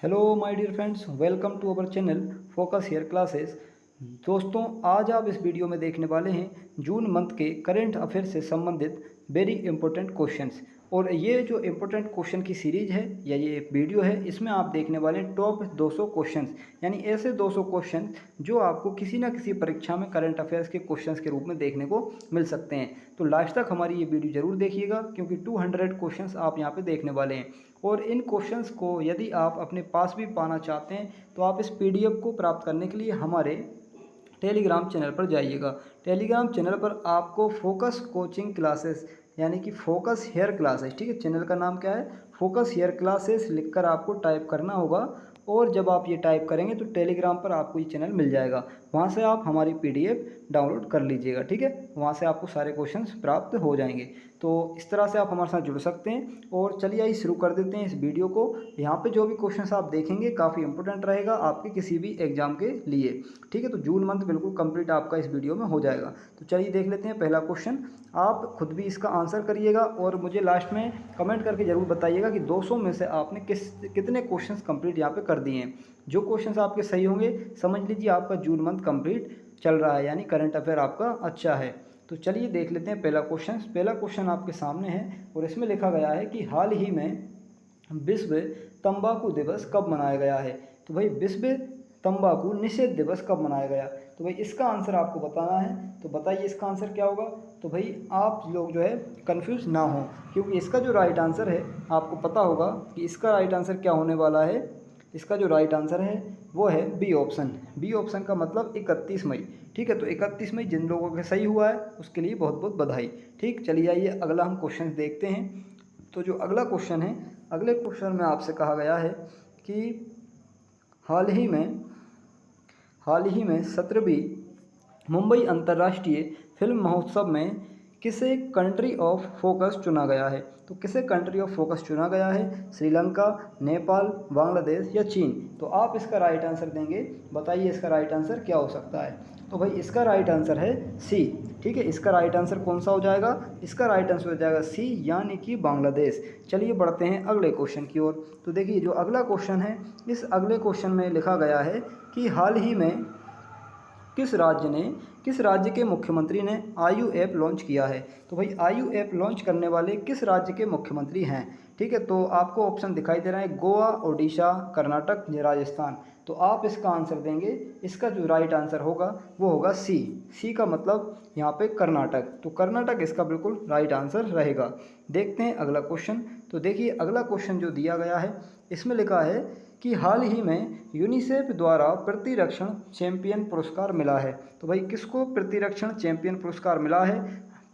Hello my dear friends, welcome to our channel focus here classes. दोस्तों, आज आप इस वीडियो में देखने वाले हैं जून मंथ के करंट अफेयर से संबंधित वेरी इंपॉर्टेंट क्वेश्चंस। और ये जो इम्पोर्टेंट क्वेश्चन की सीरीज है या ये वीडियो है, इसमें आप देखने वाले हैं टॉप 200 क्वेश्चंस, यानी ऐसे 200 क्वेश्चन जो आपको किसी ना किसी परीक्षा में करंट अफेयर्स के क्वेश्चंस के रूप में देखने को मिल सकते हैं। तो लास्ट तक हमारी ये वीडियो जरूर देखिएगा, क्योंकि 200 क्वेश्चंस आप यहाँ पे देखने वाले हैं। और इन क्वेश्चंस को यदि आप अपने पास भी पाना चाहते हैं तो आप इस पीडीएफ को प्राप्त करने के लिए हमारे टेलीग्राम चैनल पर जाइएगा। टेलीग्राम चैनल पर आपको फोकस कोचिंग क्लासेस यानी कि फोकस हेयर क्लासेस, ठीक है, चैनल का नाम क्या है, फोकस हेयर क्लासेस लिखकर आपको टाइप करना होगा। और जब आप ये टाइप करेंगे तो टेलीग्राम पर आपको ये चैनल मिल जाएगा, वहाँ से आप हमारी पीडीएफ डाउनलोड कर लीजिएगा, ठीक है। वहाँ से आपको सारे क्वेश्चंस प्राप्त हो जाएंगे। तो इस तरह से आप हमारे साथ जुड़ सकते हैं। और चलिए आइए शुरू कर देते हैं इस वीडियो को। यहाँ पे जो भी क्वेश्चंस आप देखेंगे काफ़ी इंपॉर्टेंट रहेगा आपके किसी भी एग्जाम के लिए, ठीक है। तो जून मंथ बिल्कुल कंप्लीट आपका इस वीडियो में हो जाएगा। तो चलिए देख लेते हैं पहला क्वेश्चन। आप खुद भी इसका आंसर करिएगा और मुझे लास्ट में कमेंट करके ज़रूर बताइएगा कि 200 में से आपने कितने क्वेश्चंस कंप्लीट यहाँ पे कर दिए हैं। जो क्वेश्चंस आपके सही होंगे समझ लीजिए आपका जून मंथ कंप्लीट चल रहा है, यानी करंट अफेयर आपका अच्छा है। तो चलिए देख लेते हैं पहला क्वेश्चन। पहला क्वेश्चन आपके सामने है और इसमें लिखा गया है कि हाल ही में विश्व तंबाकू दिवस कब मनाया गया है। तो भाई विश्व तंबाकू निषेध दिवस कब मनाया गया। तो भाई इसका आंसर आपको बताना है। तो बताइए इसका आंसर क्या होगा। तो भाई आप लोग जो है कंफ्यूज ना हो, क्योंकि इसका जो राइट आंसर है आपको पता होगा कि इसका राइट आंसर क्या होने वाला है। इसका जो राइट आंसर है वो है बी ऑप्शन। बी ऑप्शन का मतलब 31 मई, ठीक है। तो 31 मई जिन लोगों का सही हुआ है उसके लिए बहुत बहुत बधाई। ठीक, चलिए आइए अगला हम क्वेश्चन देखते हैं। तो जो अगला क्वेश्चन है, अगले क्वेश्चन में आपसे कहा गया है कि हाल ही में 17वीं मुंबई अंतर्राष्ट्रीय फिल्म महोत्सव में किसे कंट्री ऑफ फोकस चुना गया है। तो किसे कंट्री ऑफ फोकस चुना गया है, श्रीलंका, नेपाल, बांग्लादेश या चीन। तो आप इसका राइट आंसर देंगे, बताइए इसका राइट आंसर क्या हो सकता है। तो भाई इसका राइट आंसर है सी, ठीक है। इसका राइट आंसर कौन सा हो जाएगा, इसका राइट आंसर हो जाएगा सी, यानी कि बांग्लादेश। चलिए बढ़ते हैं अगले क्वेश्चन की ओर। तो देखिए जो अगला क्वेश्चन है, इस अगले क्वेश्चन में लिखा गया है कि हाल ही में किस राज्य के मुख्यमंत्री ने आयु ऐप लॉन्च किया है। तो भाई आयु ऐप लॉन्च करने वाले किस राज्य के मुख्यमंत्री हैं, ठीक है। तो आपको ऑप्शन दिखाई दे रहा है गोवा, ओडिशा, कर्नाटक या राजस्थान। तो आप इसका आंसर देंगे, इसका जो राइट आंसर होगा वो होगा सी। सी का मतलब यहाँ पे कर्नाटक। तो कर्नाटक इसका बिल्कुल राइट आंसर रहेगा। देखते हैं अगला क्वेश्चन। तो देखिए अगला क्वेश्चन जो दिया गया है इसमें लिखा है कि हाल ही में यूनिसेफ द्वारा प्रतिरक्षण चैंपियन पुरस्कार मिला है। तो भाई किसको प्रतिरक्षण चैंपियन पुरस्कार मिला है।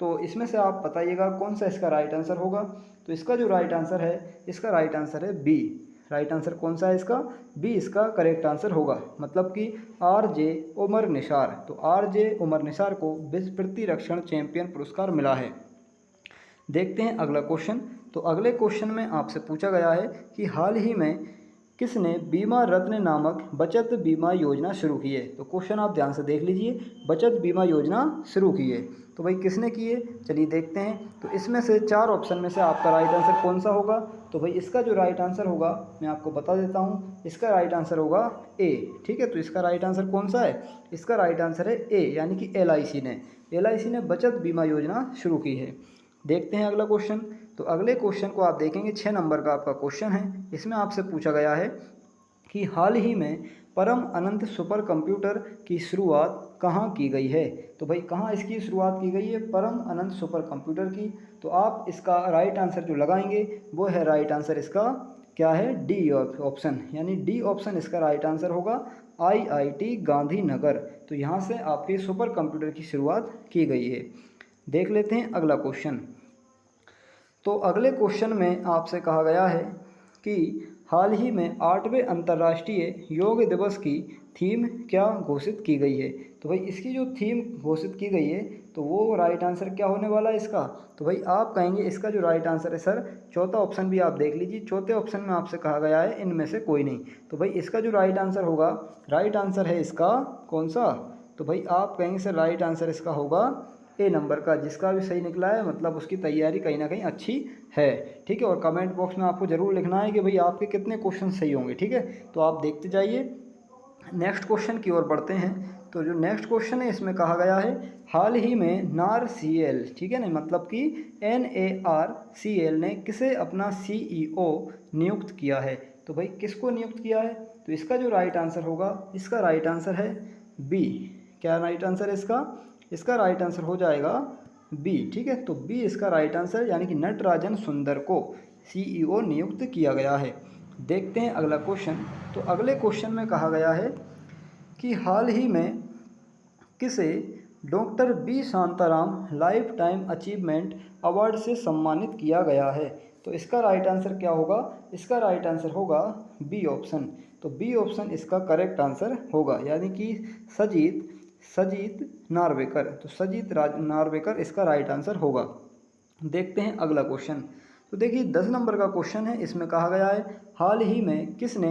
तो इसमें से आप बताइएगा कौन सा इसका राइट आंसर होगा। तो इसका जो राइट आंसर है, इसका राइट आंसर है बी। राइट आंसर कौन सा है इसका, बी इसका करेक्ट आंसर होगा। मतलब कि आर जे उमर निसार। तो आर जे उमर निसार को विश्व प्रतिरक्षण चैंपियन पुरस्कार मिला है। देखते हैं अगला क्वेश्चन। तो अगले क्वेश्चन में आपसे पूछा गया है कि हाल ही में किसने बीमा रत्न नामक बचत बीमा योजना शुरू की है। तो क्वेश्चन आप ध्यान से देख लीजिए, बचत बीमा योजना शुरू की है। तो भाई किसने की है, चलिए देखते हैं। तो इसमें से 4 ऑप्शन में से आपका राइट आंसर कौन सा होगा। तो भाई इसका जो राइट आंसर होगा मैं आपको बता देता हूँ, इसका राइट आंसर होगा ए, ठीक है। तो इसका राइट आंसर कौन सा है, इसका राइट आंसर है ए, यानी कि एल आई सी ने बचत बीमा योजना शुरू की है। देखते हैं अगला क्वेश्चन। तो अगले क्वेश्चन को आप देखेंगे, 6 नंबर का आपका क्वेश्चन है। इसमें आपसे पूछा गया है कि हाल ही में परम अनंत सुपर कंप्यूटर की शुरुआत कहाँ की गई है। तो भाई कहाँ इसकी शुरुआत की गई है, परम अनंत सुपर कंप्यूटर की। तो आप इसका राइट आंसर जो लगाएंगे वो है राइट आंसर इसका क्या है, डी ऑप्शन, यानी डी ऑप्शन इसका राइट आंसर होगा, IIT गांधीनगर। तो यहाँ से आपके सुपर कंप्यूटर की शुरुआत की गई है। देख लेते हैं अगला क्वेश्चन। तो अगले क्वेश्चन में आपसे कहा गया है कि हाल ही में 8वें अंतर्राष्ट्रीय योग दिवस की थीम क्या घोषित की गई है। तो भाई इसकी जो थीम घोषित की गई है तो वो राइट आंसर क्या होने वाला है इसका। तो भाई आप कहेंगे इसका जो राइट आंसर है सर, चौथा ऑप्शन भी आप देख लीजिए। चौथे ऑप्शन में आपसे कहा गया है इनमें से कोई नहीं। तो भाई इसका जो राइट आंसर होगा, राइट आंसर है इसका कौन सा। तो भाई आप कहेंगे सर राइट आंसर इसका होगा ए नंबर का। जिसका भी सही निकला है मतलब उसकी तैयारी कहीं ना कहीं अच्छी है, ठीक है। और कमेंट बॉक्स में आपको ज़रूर लिखना है कि भाई आपके कितने क्वेश्चन सही होंगे, ठीक है। तो आप देखते जाइए, नेक्स्ट क्वेश्चन की ओर बढ़ते हैं। तो जो नेक्स्ट क्वेश्चन है इसमें कहा गया है हाल ही में NARCL, ठीक है ना, मतलब कि NARCL ने किसे अपना CEO नियुक्त किया है। तो भाई किसको नियुक्त किया है, तो इसका जो राइट आंसर होगा, इसका राइट आंसर है बी। क्या राइट आंसर है इसका, इसका राइट आंसर हो जाएगा बी, ठीक है। तो बी इसका राइट आंसर, यानी कि नटराजन सुंदर को CEO नियुक्त किया गया है। देखते हैं अगला क्वेश्चन। तो अगले क्वेश्चन में कहा गया है कि हाल ही में किसे doctor B Shantaram lifetime achievement award से सम्मानित किया गया है। तो इसका राइट आंसर क्या होगा, इसका राइट आंसर होगा बी ऑप्शन। तो बी ऑप्शन इसका करेक्ट आंसर होगा, यानी कि सजीत सजीत नार्वेकर। तो सजीत नार्वेकर इसका राइट आंसर होगा। देखते हैं अगला क्वेश्चन। तो देखिए 10 नंबर का क्वेश्चन है, इसमें कहा गया है हाल ही में किसने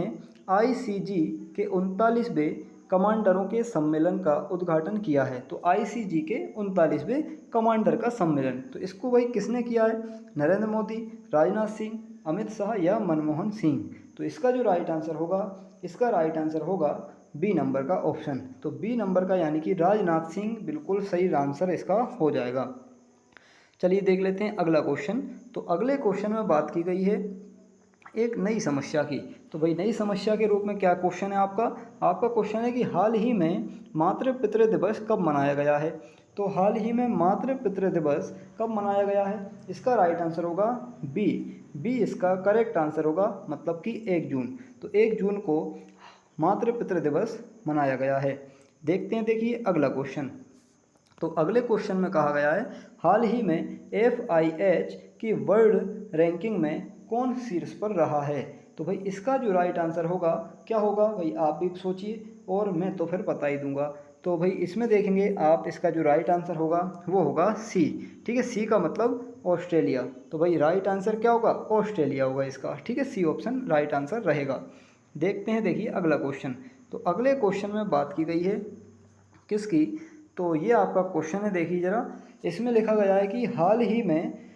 ICG के 39वें कमांडरों के सम्मेलन का उद्घाटन किया है। तो ICG के 39वें कमांडर का सम्मेलन, तो इसको भाई किसने किया है, नरेंद्र मोदी, राजनाथ सिंह, अमित शाह या मनमोहन सिंह। तो इसका जो राइट आंसर होगा, इसका राइट आंसर होगा बी नंबर का ऑप्शन। तो बी नंबर का यानी कि राजनाथ सिंह बिल्कुल सही आंसर इसका हो जाएगा। चलिए देख लेते हैं अगला क्वेश्चन। तो अगले क्वेश्चन में बात की गई है एक नई समस्या की। तो भाई नई समस्या के रूप में क्या क्वेश्चन है आपका, आपका क्वेश्चन है कि हाल ही में मातृ पितृ दिवस कब मनाया गया है। तो हाल ही में मातृ पितृ दिवस कब मनाया गया है, इसका राइट आंसर होगा बी। बी इसका करेक्ट आंसर होगा, मतलब कि 1 जून। तो 1 जून को मातृ पितृ दिवस मनाया गया है। देखते हैं, देखिए अगला क्वेश्चन। तो अगले क्वेश्चन में कहा गया है हाल ही में FIH की वर्ल्ड रैंकिंग में कौन शीर्ष पर रहा है। तो भाई इसका जो राइट आंसर होगा क्या होगा, भाई आप भी सोचिए और मैं तो फिर बता ही दूंगा। तो भाई इसमें देखेंगे आप, इसका जो राइट आंसर होगा वो होगा सी, ठीक है। सी का मतलब ऑस्ट्रेलिया। तो भाई राइट आंसर क्या होगा, ऑस्ट्रेलिया होगा इसका, ठीक है। सी ऑप्शन राइट आंसर रहेगा। देखते हैं, देखिए अगला क्वेश्चन। तो अगले क्वेश्चन में बात की गई है किसकी, तो ये आपका क्वेश्चन है, देखिए ज़रा। इसमें लिखा गया है कि हाल ही में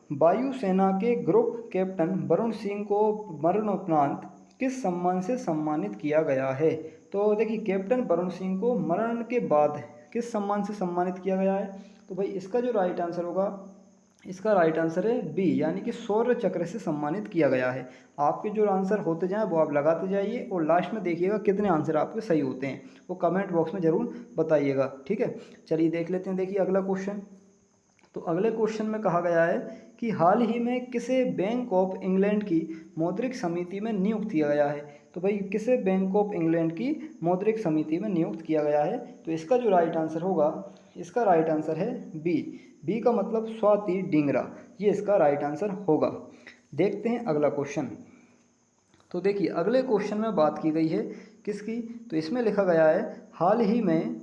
वायुसेना के ग्रुप कैप्टन वरुण सिंह को मरणोपरांत किस सम्मान से सम्मानित किया गया है। तो देखिए कैप्टन वरुण सिंह को मरण के बाद किस सम्मान से सम्मानित किया गया है। तो भाई इसका जो राइट आंसर होगा, इसका राइट आंसर है बी, यानी कि शौर्य चक्र से सम्मानित किया गया है। आपके जो आंसर होते जाएं वो आप लगाते जाइए और लास्ट में देखिएगा कितने आंसर आपके सही होते हैं, वो कमेंट बॉक्स में ज़रूर बताइएगा, ठीक है। चलिए देख लेते हैं, देखिए अगला क्वेश्चन। तो अगले क्वेश्चन में कहा गया है कि हाल ही में किसे बैंक ऑफ इंग्लैंड की मौद्रिक समिति में नियुक्त किया गया है। तो भाई किसे बैंक ऑफ इंग्लैंड की मौद्रिक समिति में नियुक्त किया गया है। तो इसका जो राइट आंसर होगा, इसका राइट आंसर है बी। बी का मतलब स्वाति डिंगरा, ये इसका राइट आंसर होगा। देखते हैं अगला क्वेश्चन। तो देखिए अगले क्वेश्चन में बात की गई है किसकी, तो इसमें लिखा गया है हाल ही में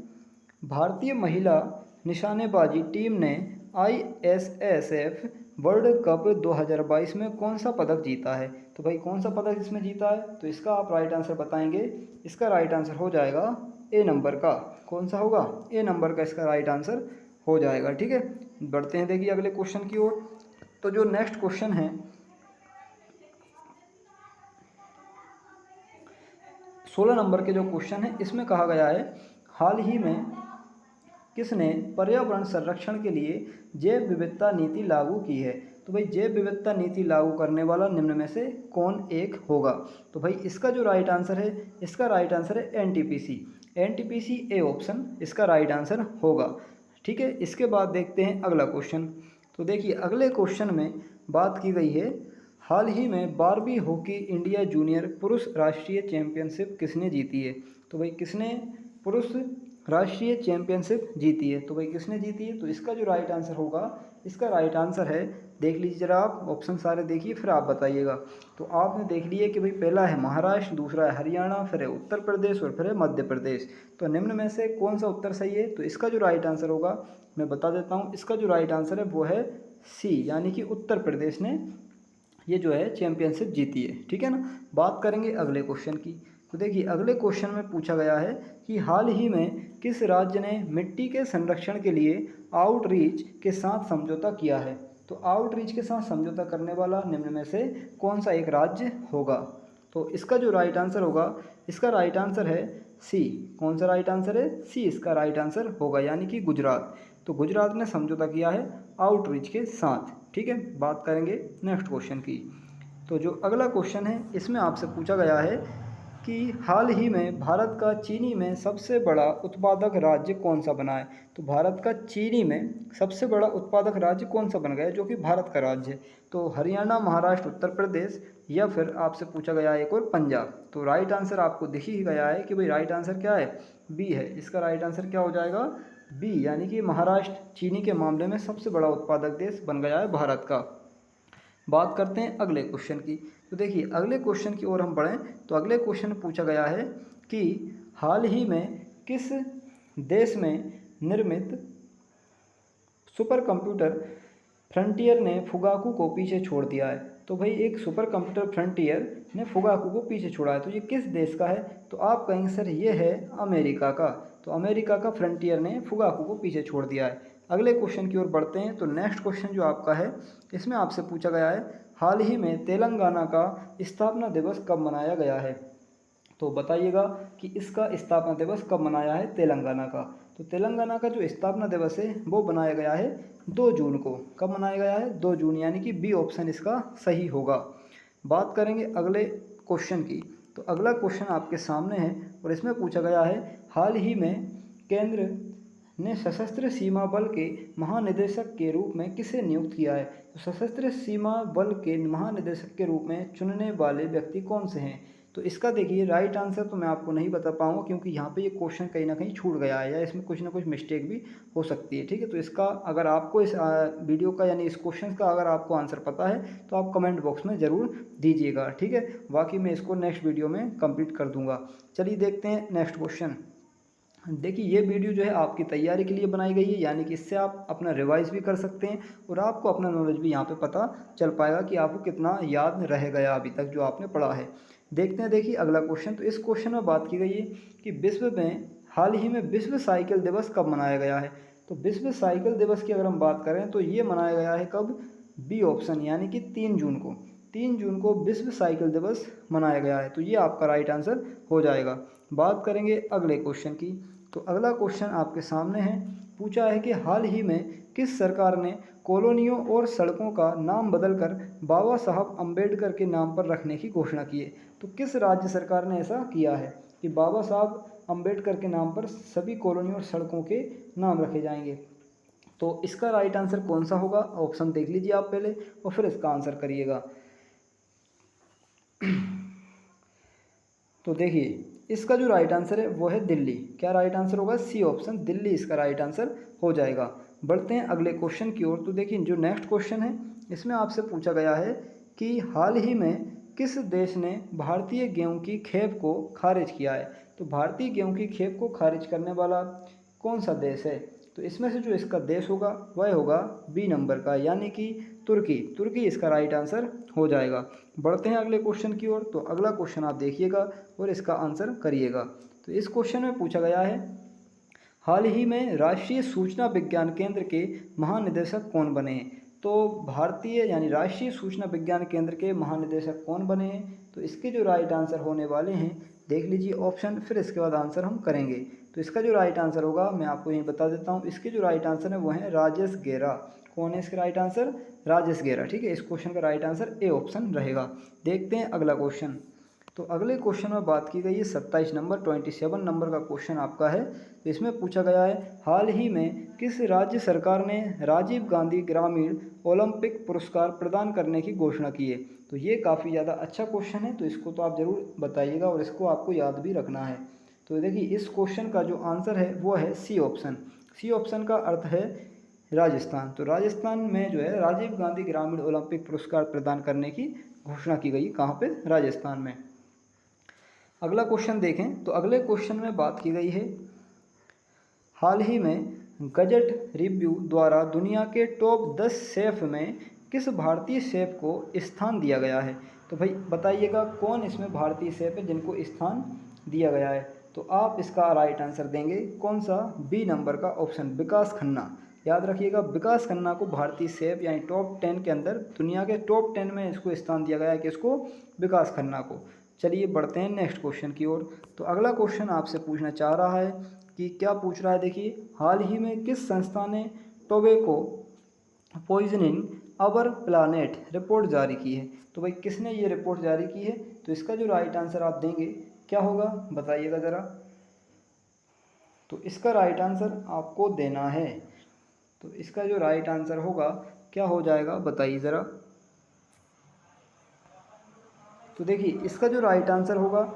भारतीय महिला निशानेबाजी टीम ने ISSF वर्ल्ड कप 2022 में कौन सा पदक जीता है। तो भाई कौन सा पदक इसमें जीता है, तो इसका आप राइट आंसर बताएंगे। इसका राइट आंसर हो जाएगा ए नंबर का, कौन सा होगा, ए नंबर का इसका राइट आंसर हो जाएगा, ठीक है। बढ़ते हैं, देखिए अगले क्वेश्चन की ओर। तो जो नेक्स्ट क्वेश्चन है 16 नंबर के जो क्वेश्चन है, इसमें कहा गया है हाल ही में किसने पर्यावरण संरक्षण के लिए जैव विविधता नीति लागू की है। तो भाई जैव विविधता नीति लागू करने वाला निम्न में से कौन एक होगा। तो भाई इसका जो राइट आंसर है, इसका राइट आंसर है NTPC। NTPC ए ऑप्शन इसका राइट आंसर होगा, ठीक है। इसके बाद देखते हैं अगला क्वेश्चन। तो देखिए अगले क्वेश्चन में बात की गई है हाल ही में 12वीं हॉकी इंडिया जूनियर पुरुष राष्ट्रीय चैंपियनशिप किसने जीती है। तो भाई किसने पुरुष राष्ट्रीय चैंपियनशिप जीती है, तो भाई किसने जीती है। तो इसका जो राइट आंसर होगा, इसका राइट आंसर है, देख लीजिए जरा आप, ऑप्शन सारे देखिए फिर आप बताइएगा। तो आपने देख लिया कि भाई पहला है महाराष्ट्र, दूसरा है हरियाणा, फिर है उत्तर प्रदेश और फिर है मध्य प्रदेश। तो निम्न में से कौन सा उत्तर सही है। तो इसका जो राइट आंसर होगा मैं बता देता हूँ, इसका जो राइट आंसर है वो है सी, यानी कि उत्तर प्रदेश ने ये जो है चैंपियनशिप जीती है, ठीक है ना। बात करेंगे अगले क्वेश्चन की। तो देखिए अगले क्वेश्चन में पूछा गया है कि हाल ही में किस राज्य ने मिट्टी के संरक्षण के लिए आउटरीच के साथ समझौता किया है। तो आउटरीच के साथ समझौता करने वाला निम्न में से कौन सा एक राज्य होगा? तो इसका जो राइट आंसर होगा, इसका राइट आंसर है सी। कौन सा राइट आंसर है? सी इसका राइट आंसर होगा, यानी कि गुजरात। तो गुजरात ने समझौता किया है आउटरीच के साथ। ठीक है, बात करेंगे नेक्स्ट क्वेश्चन की। तो जो अगला क्वेश्चन है इसमें आपसे पूछा गया है कि हाल ही में भारत का चीनी में सबसे बड़ा उत्पादक राज्य कौन सा बना है? तो भारत का चीनी में सबसे बड़ा उत्पादक राज्य कौन सा बन गया है जो कि भारत का राज्य है? तो हरियाणा, महाराष्ट्र, उत्तर प्रदेश, या फिर आपसे पूछा गया है एक और पंजाब। तो राइट आंसर आपको दिख ही गया है कि भाई राइट आंसर क्या है? बी है। इसका राइट आंसर क्या हो जाएगा? बी, यानी कि महाराष्ट्र चीनी के मामले में सबसे बड़ा उत्पादक देश बन गया है भारत का। बात करते हैं अगले क्वेश्चन की। तो देखिए अगले क्वेश्चन की ओर हम बढ़ें तो अगले क्वेश्चन में पूछा गया है कि हाल ही में किस देश में निर्मित सुपर कंप्यूटर फ्रंटियर ने फुगाकू को पीछे छोड़ दिया है? तो भाई एक सुपर कंप्यूटर फ्रंटियर ने फुगाकू को पीछे छोड़ा है, तो ये किस देश का है? तो आप कहेंगे सर ये है अमेरिका का। तो अमेरिका का फ्रंटियर ने फुगाकू को पीछे छोड़ दिया है। अगले क्वेश्चन की ओर बढ़ते हैं। तो नेक्स्ट क्वेश्चन जो आपका है इसमें आपसे पूछा गया है हाल ही में तेलंगाना का स्थापना दिवस कब मनाया गया है? तो बताइएगा कि इसका स्थापना दिवस कब मनाया है तेलंगाना का? तो तेलंगाना का जो स्थापना दिवस है वो बनाया गया है 2 जून को। कब मनाया गया है? 2 जून, यानी कि बी ऑप्शन इसका सही होगा। बात करेंगे अगले क्वेश्चन की। तो अगला क्वेश्चन आपके सामने है और इसमें पूछा गया है हाल ही में केंद्र ने सशस्त्र सीमा बल के महानिदेशक के रूप में किसे नियुक्त किया है? तो सशस्त्र सीमा बल के महानिदेशक के रूप में चुनने वाले व्यक्ति कौन से हैं? तो इसका देखिए राइट आंसर तो मैं आपको नहीं बता पाऊँगा क्योंकि यहाँ पे ये क्वेश्चन कहीं ना कहीं छूट गया है या इसमें कुछ ना कुछ मिस्टेक भी हो सकती है। ठीक है, तो इसका अगर आपको इस वीडियो का यानी इस क्वेश्चन का अगर आपको आंसर पता है तो आप कमेंट बॉक्स में ज़रूर दीजिएगा। ठीक है, बाकी मैं इसको नेक्स्ट वीडियो में कंप्लीट कर दूँगा। चलिए देखते हैं नेक्स्ट क्वेश्चन। देखिए ये वीडियो जो है आपकी तैयारी के लिए बनाई गई है, यानी कि इससे आप अपना रिवाइज भी कर सकते हैं और आपको अपना नॉलेज भी यहाँ पे पता चल पाएगा कि आपको कितना याद रह गया अभी तक जो आपने पढ़ा है। देखते हैं, देखिए अगला क्वेश्चन। तो इस क्वेश्चन में बात की गई है कि विश्व में हाल ही में विश्व साइकिल दिवस कब मनाया गया है? तो विश्व साइकिल दिवस की अगर हम बात करें तो ये मनाया गया है कब? बी ऑप्शन, यानी कि 3 जून को। 3 जून को विश्व साइकिल दिवस मनाया गया है, तो ये आपका राइट आंसर हो जाएगा। बात करेंगे अगले क्वेश्चन की। तो अगला क्वेश्चन आपके सामने है, पूछा है कि हाल ही में किस सरकार ने कॉलोनियों और सड़कों का नाम बदलकर बाबा साहब अम्बेडकर के नाम पर रखने की घोषणा की है? तो किस राज्य सरकार ने ऐसा किया है कि बाबा साहब अम्बेडकर के नाम पर सभी कॉलोनियों और सड़कों के नाम रखे जाएंगे? तो इसका राइट आंसर कौन सा होगा? ऑप्शन देख लीजिए आप पहले और फिर इसका आंसर करिएगा। तो देखिए इसका जो राइट आंसर है वो है दिल्ली। क्या राइट आंसर होगा? सी ऑप्शन, दिल्ली इसका राइट आंसर हो जाएगा। बढ़ते हैं अगले क्वेश्चन की ओर। तो देखिए जो नेक्स्ट क्वेश्चन है इसमें आपसे पूछा गया है कि हाल ही में किस देश ने भारतीय गेहूं की खेप को खारिज किया है? तो भारतीय गेहूं की खेप को खारिज करने वाला कौन सा देश है? तो इसमें से जो इसका देश होगा वह होगा बी नंबर का, यानी कि तुर्की। तुर्की इसका राइट आंसर हो जाएगा। बढ़ते हैं अगले क्वेश्चन की ओर। तो अगला क्वेश्चन आप देखिएगा और इसका आंसर करिएगा। तो इस क्वेश्चन में पूछा गया है हाल ही में राष्ट्रीय सूचना विज्ञान केंद्र के महानिदेशक कौन बने हैं? तो भारतीय यानी राष्ट्रीय सूचना विज्ञान केंद्र के महानिदेशक कौन बने हैं? तो इसके जो राइट आंसर होने वाले हैं देख लीजिए ऑप्शन, फिर इसके बाद आंसर हम करेंगे। तो इसका जो राइट आंसर होगा मैं आपको यही बता देता हूँ, इसके जो राइट आंसर है वो है राजेश गेरा। कौन है इसका राइट आंसर? राजेश गेरा। ठीक है, इस क्वेश्चन का राइट आंसर ए ऑप्शन रहेगा। देखते हैं अगला क्वेश्चन। तो अगले क्वेश्चन में बात की गई है 27 नंबर 27 नंबर का क्वेश्चन आपका है। तो इसमें पूछा गया है हाल ही में किस राज्य सरकार ने राजीव गांधी ग्रामीण ओलंपिक पुरस्कार प्रदान करने की घोषणा की है? तो ये काफ़ी ज़्यादा अच्छा क्वेश्चन है, तो इसको तो आप ज़रूर बताइएगा और इसको आपको याद भी रखना है। तो देखिए इस क्वेश्चन का जो आंसर है वो है सी ऑप्शन। सी ऑप्शन का अर्थ है राजस्थान। तो राजस्थान में जो है राजीव गांधी ग्रामीण ओलंपिक पुरस्कार प्रदान करने की घोषणा की गई। कहाँ पे? राजस्थान में। अगला क्वेश्चन देखें। तो अगले क्वेश्चन में बात की गई है हाल ही में गजट रिव्यू द्वारा दुनिया के टॉप 10 शेफ में किस भारतीय शेफ को स्थान दिया गया है? तो भाई बताइएगा कौन इसमें भारतीय शेफ है जिनको स्थान दिया गया है? तो आप इसका राइट आंसर देंगे कौन सा? बी नंबर का ऑप्शन, विकास खन्ना। याद रखिएगा, विकास खन्ना को भारतीय शेफ यानी टॉप 10 के अंदर, दुनिया के टॉप 10 में इसको स्थान दिया गया है कि इसको, विकास खन्ना को। चलिए बढ़ते हैं नेक्स्ट क्वेश्चन की ओर। तो अगला क्वेश्चन आपसे पूछना चाह रहा है कि क्या पूछ रहा है, देखिए, हाल ही में किस संस्था ने टोबैको पॉइजनिंग अवर प्लानेट रिपोर्ट जारी की है। तो भाई किसने ये रिपोर्ट जारी की है, तो इसका जो राइट आंसर आप देंगे क्या होगा, बताइएगा ज़रा। तो इसका राइट आंसर आपको देना है, तो इसका जो राइट आंसर होगा क्या हो जाएगा, बताइए ज़रा। तो देखिए इसका जो राइट आंसर होगा,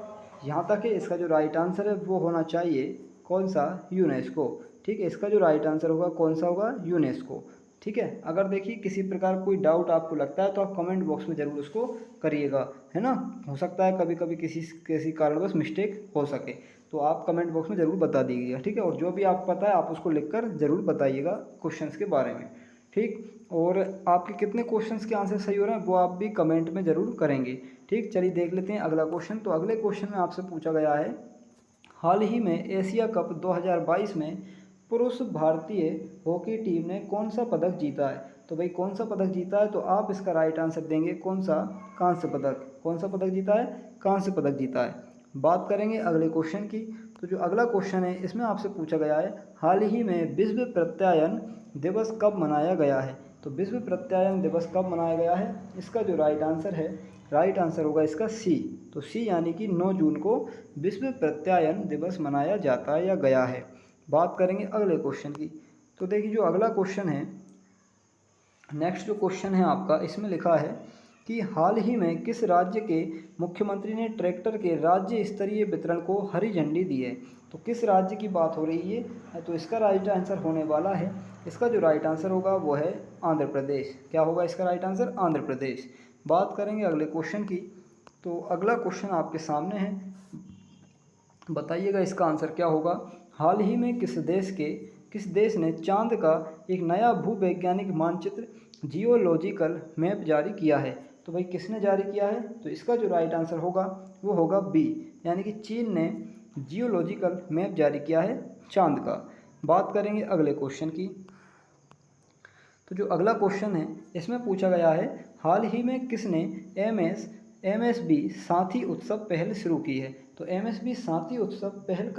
यहाँ तक है, इसका जो राइट आंसर है वो होना चाहिए कौन सा, यूनेस्को। ठीक है, इसका जो राइट आंसर होगा कौन सा होगा, यूनेस्को। ठीक है, अगर देखिए किसी प्रकार कोई डाउट आपको लगता है तो आप कमेंट बॉक्स में ज़रूर उसको करिएगा, है ना। हो सकता है कभी कभी किसी कारणवश मिस्टेक हो सके, तो आप कमेंट बॉक्स में ज़रूर बता दीजिएगा। ठीक है, और जो भी आपको पता है आप उसको लिखकर ज़रूर बताइएगा क्वेश्चंस के बारे में। ठीक, और आपके कितने क्वेश्चंस के आंसर सही हो रहे हैं वो आप भी कमेंट में ज़रूर करेंगे। ठीक, चलिए देख लेते हैं अगला क्वेश्चन। तो अगले क्वेश्चन में आपसे पूछा गया है, हाल ही में एशिया कप 2022 में पुरुष भारतीय हॉकी टीम ने कौन सा पदक जीता है। तो भाई कौन सा पदक जीता है, तो आप इसका राइट आंसर देंगे कौन सा, कांस्य पदक। कौन सा पदक जीता है, कांस्य पदक जीता है। बात करेंगे अगले क्वेश्चन की। तो जो अगला क्वेश्चन है इसमें आपसे पूछा गया है, हाल ही में विश्व प्रत्यायन दिवस कब मनाया गया है। तो विश्व प्रत्यायन दिवस कब मनाया गया है, इसका जो राइट आंसर है, राइट आंसर होगा इसका सी। तो सी यानी कि 9 जून को विश्व प्रत्यायन दिवस मनाया जाता है या गया है। बात करेंगे अगले क्वेश्चन की। तो देखिए जो अगला क्वेश्चन है, नेक्स्ट जो क्वेश्चन है आपका, इसमें लिखा है कि हाल ही में किस राज्य के मुख्यमंत्री ने ट्रैक्टर के राज्य स्तरीय वितरण को हरी झंडी दी है। तो किस राज्य की बात हो रही है, तो इसका राइट आंसर होने वाला है, इसका जो राइट आंसर होगा वो है आंध्र प्रदेश। क्या होगा इसका राइट आंसर, आंध्र प्रदेश। बात करेंगे अगले क्वेश्चन की। तो अगला क्वेश्चन आपके सामने है, बताइएगा इसका आंसर क्या होगा। हाल ही में किस देश ने चांद का एक नया भूवैज्ञानिक मानचित्र जियोलॉजिकल मैप जारी किया है। तो भाई किसने जारी किया है, तो इसका जो राइट आंसर होगा वो होगा बी, यानी कि चीन ने जियोलॉजिकल मैप जारी किया है चांद का। बात करेंगे अगले क्वेश्चन की। तो जो अगला क्वेश्चन है इसमें पूछा गया है, हाल ही में किसने एमएसबी साथी उत्सव पहल शुरू की है। तो एमएसबी साथी उत्सव पहल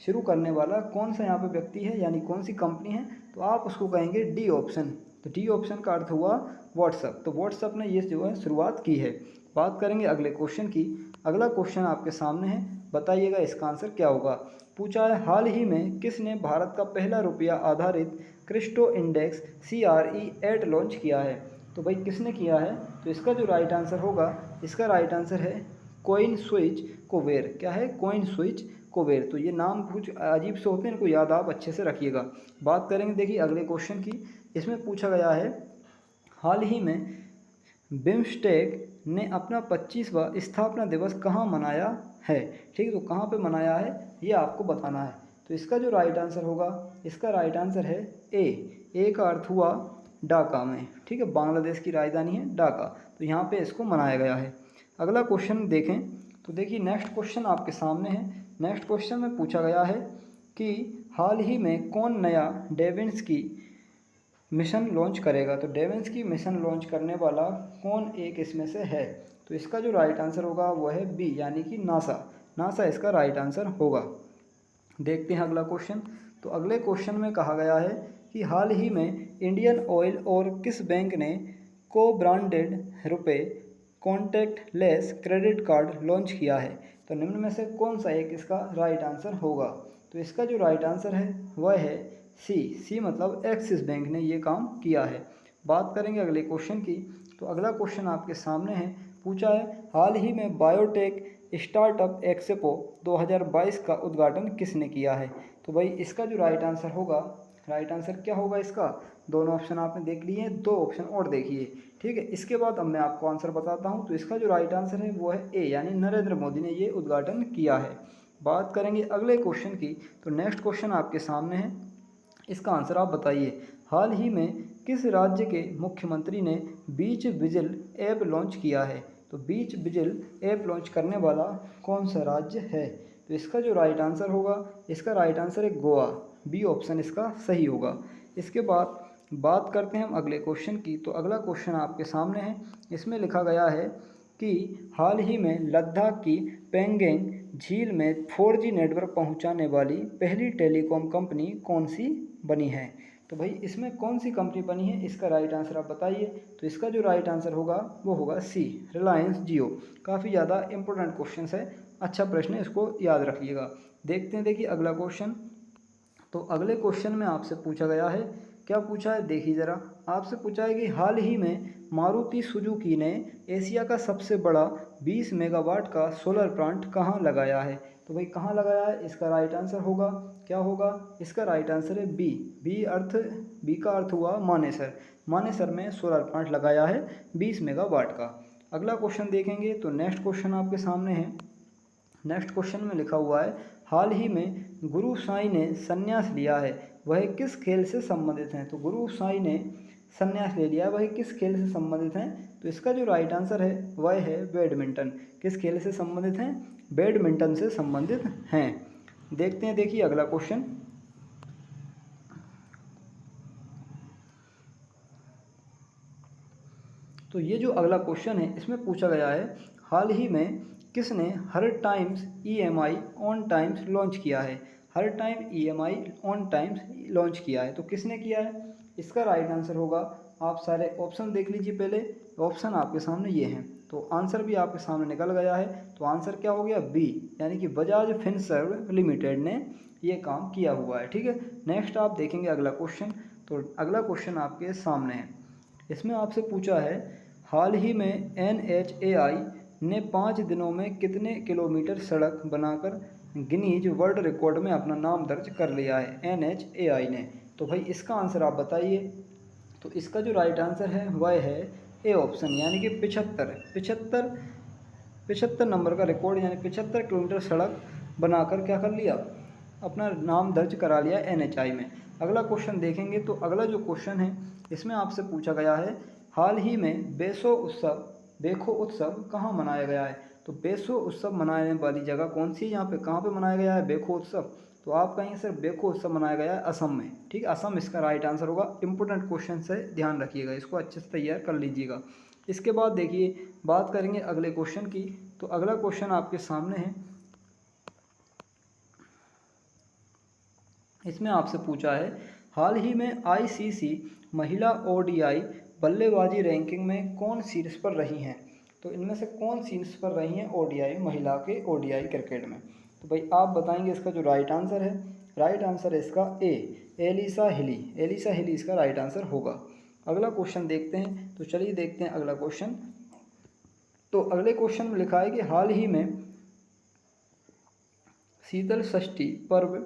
शुरू करने वाला कौन सा यहाँ पे व्यक्ति है, यानी कौन सी कंपनी है, तो आप उसको कहेंगे डी ऑप्शन। तो डी ऑप्शन का अर्थ हुआ व्हाट्सअप। तो व्हाट्सअप ने ये जो है शुरुआत की है। बात करेंगे अगले क्वेश्चन की। अगला क्वेश्चन आपके सामने है, बताइएगा इसका आंसर क्या होगा। पूछा है, हाल ही में किसने भारत का पहला रुपया आधारित क्रिप्टो इंडेक्स CRE8 लॉन्च किया है। तो भाई किसने किया है, तो इसका जो राइट आंसर होगा, इसका राइट आंसर है कॉइन स्विच कुबेर। क्या है, कॉइन स्विच कुबेर। तो ये नाम कुछ अजीब से होते हैं, इनको याद आप अच्छे से रखिएगा। बात करेंगे देखिए अगले क्वेश्चन की। इसमें पूछा गया है, हाल ही में बिम्स्टेक ने अपना 25वां स्थापना दिवस कहाँ मनाया है। ठीक है, तो कहाँ पे मनाया है ये आपको बताना है। तो इसका जो राइट आंसर होगा, इसका राइट आंसर है ए का अर्थ हुआ ढाका में। ठीक है, बांग्लादेश की राजधानी है ढाका, तो यहाँ पे इसको मनाया गया है। अगला क्वेश्चन देखें, तो देखिए नेक्स्ट क्वेश्चन आपके सामने है। नेक्स्ट क्वेश्चन में पूछा गया है कि हाल ही में कौन नया डेविन्स्की मिशन लॉन्च करेगा। तो डेविन्स्की मिशन लॉन्च करने वाला कौन एक इसमें से है। तो इसका जो राइट आंसर होगा वो है बी, यानी कि नासा इसका राइट आंसर होगा। देखते हैं अगला क्वेश्चन। तो अगले क्वेश्चन में कहा गया है कि हाल ही में इंडियन ऑयल और किस बैंक ने को ब्रांडेड रुपए contact less credit card launch किया है। तो निम्न में से कौन सा एक इसका राइट आंसर होगा। तो इसका जो राइट आंसर है वह है सी मतलब एक्सिस बैंक ने ये काम किया है। बात करेंगे अगले क्वेश्चन की। तो अगला क्वेश्चन आपके सामने है, पूछा है, हाल ही में बायोटेक स्टार्टअप एक्सपो 2022 का उद्घाटन किसने किया है। तो भाई इसका जो राइट आंसर होगा, राइट आंसर क्या होगा इसका, दोनों ऑप्शन आपने देख लिए हैं, 2 ऑप्शन और देखिए। ठीक है, इसके बाद अब मैं आपको आंसर बताता हूँ। तो इसका जो राइट आंसर है वो है ए, यानी नरेंद्र मोदी ने ये उद्घाटन किया है। बात करेंगे अगले क्वेश्चन की। तो नेक्स्ट क्वेश्चन आपके सामने है, इसका आंसर आप बताइए। हाल ही में किस राज्य के मुख्यमंत्री ने बीच विजिल ऐप लॉन्च किया है। तो बीच विजिल ऐप लॉन्च करने वाला कौन सा राज्य है। तो इसका जो राइट आंसर होगा, इसका राइट आंसर है गोवा। बी ऑप्शन इसका सही होगा। इसके बाद बात करते हैं हम अगले क्वेश्चन की। तो अगला क्वेश्चन आपके सामने है। इसमें लिखा गया है कि हाल ही में लद्दाख की पेंगोंग झील में 4G नेटवर्क पहुंचाने वाली पहली टेलीकॉम कंपनी कौन सी बनी है। तो भाई इसमें कौन सी कंपनी बनी है, इसका राइट आंसर आप बताइए। तो इसका जो राइट आंसर होगा वो होगा सी, रिलायंस जियो। काफ़ी ज़्यादा इंपॉर्टेंट क्वेश्चन है, अच्छा प्रश्न है, इसको याद रखिएगा। देखते हैं, देखिए अगला क्वेश्चन। तो अगले क्वेश्चन में आपसे पूछा गया है, क्या पूछा है देखिए ज़रा। आपसे पूछा है कि हाल ही में मारुति सुजुकी ने एशिया का सबसे बड़ा 20 मेगावाट का सोलर प्लांट कहाँ लगाया है। तो भाई कहाँ लगाया है, इसका राइट आंसर होगा क्या होगा, इसका राइट आंसर है बी। बी का अर्थ हुआ मानेसर। मानेसर में सोलर प्लांट लगाया है 20 मेगावाट का। अगला क्वेश्चन देखेंगे तो नेक्स्ट क्वेश्चन आपके सामने है। नेक्स्ट क्वेश्चन में लिखा हुआ है, हाल ही में गुरु साई ने संन्यास लिया है, वह किस खेल से संबंधित हैं। तो गुरु साई ने संन्यास ले लिया है, वह किस खेल से संबंधित हैं। तो इसका जो राइट आंसर है वह है बैडमिंटन। किस खेल से संबंधित हैं, बैडमिंटन से संबंधित हैं। देखते हैं, देखिए अगला क्वेश्चन। तो ये जो अगला क्वेश्चन है इसमें पूछा गया है, हाल ही में किसने हर times EMI on times launch किया है। हर time EMI on times launch किया है, तो किसने किया है। इसका राइट आंसर होगा, आप सारे ऑप्शन देख लीजिए पहले। ऑप्शन आपके सामने ये हैं, तो आंसर भी आपके सामने निकल गया है। तो आंसर क्या हो गया, बी, यानी कि बजाज फिनसर्व लिमिटेड ने ये काम किया हुआ है। ठीक है, नेक्स्ट आप देखेंगे अगला क्वेश्चन। तो अगला क्वेश्चन आपके सामने है। इसमें आपसे पूछा है, हाल ही में NHAI ने 5 दिनों में कितने किलोमीटर सड़क बनाकर गिनीज वर्ल्ड रिकॉर्ड में अपना नाम दर्ज कर लिया है NHAI ने। तो भाई इसका आंसर आप बताइए। तो इसका जो राइट आंसर है वह है ए ऑप्शन, यानी कि 75 नंबर का रिकॉर्ड, यानी 75 किलोमीटर सड़क बनाकर क्या कर लिया, अपना नाम दर्ज करा लिया NHI में। अगला क्वेश्चन देखेंगे। तो अगला जो क्वेश्चन है इसमें आपसे पूछा गया है, हाल ही में बेखो उत्सव कहाँ मनाया गया है। तो बेखो उत्सव मनाने वाली जगह कौन सी है, यहाँ पे कहाँ पे मनाया गया है बेखो उत्सव। तो आप कहेंगे सर बेखो उत्सव मनाया गया है असम में। ठीक है, असम इसका राइट आंसर होगा। इंपॉर्टेंट क्वेश्चन है, ध्यान रखिएगा, इसको अच्छे से तैयार कर लीजिएगा। इसके बाद देखिए बात करेंगे अगले क्वेश्चन की। तो अगला क्वेश्चन आपके सामने है। इसमें आपसे पूछा है, हाल ही में ICC महिला ODI बल्लेबाजी रैंकिंग में कौन शीर्ष पर रही हैं। तो इनमें से कौन शीर्ष पर रही हैं ODI, महिला के ODI क्रिकेट में। तो भाई आप बताएंगे इसका जो राइट आंसर है। राइट आंसर है इसका ए, एलिसा हिली। एलिसा हिली इसका राइट आंसर होगा। अगला क्वेश्चन देखते हैं। तो चलिए देखते हैं अगला क्वेश्चन। तो अगले क्वेश्चन में लिखा है कि हाल ही में शीतल षष्ठी पर्व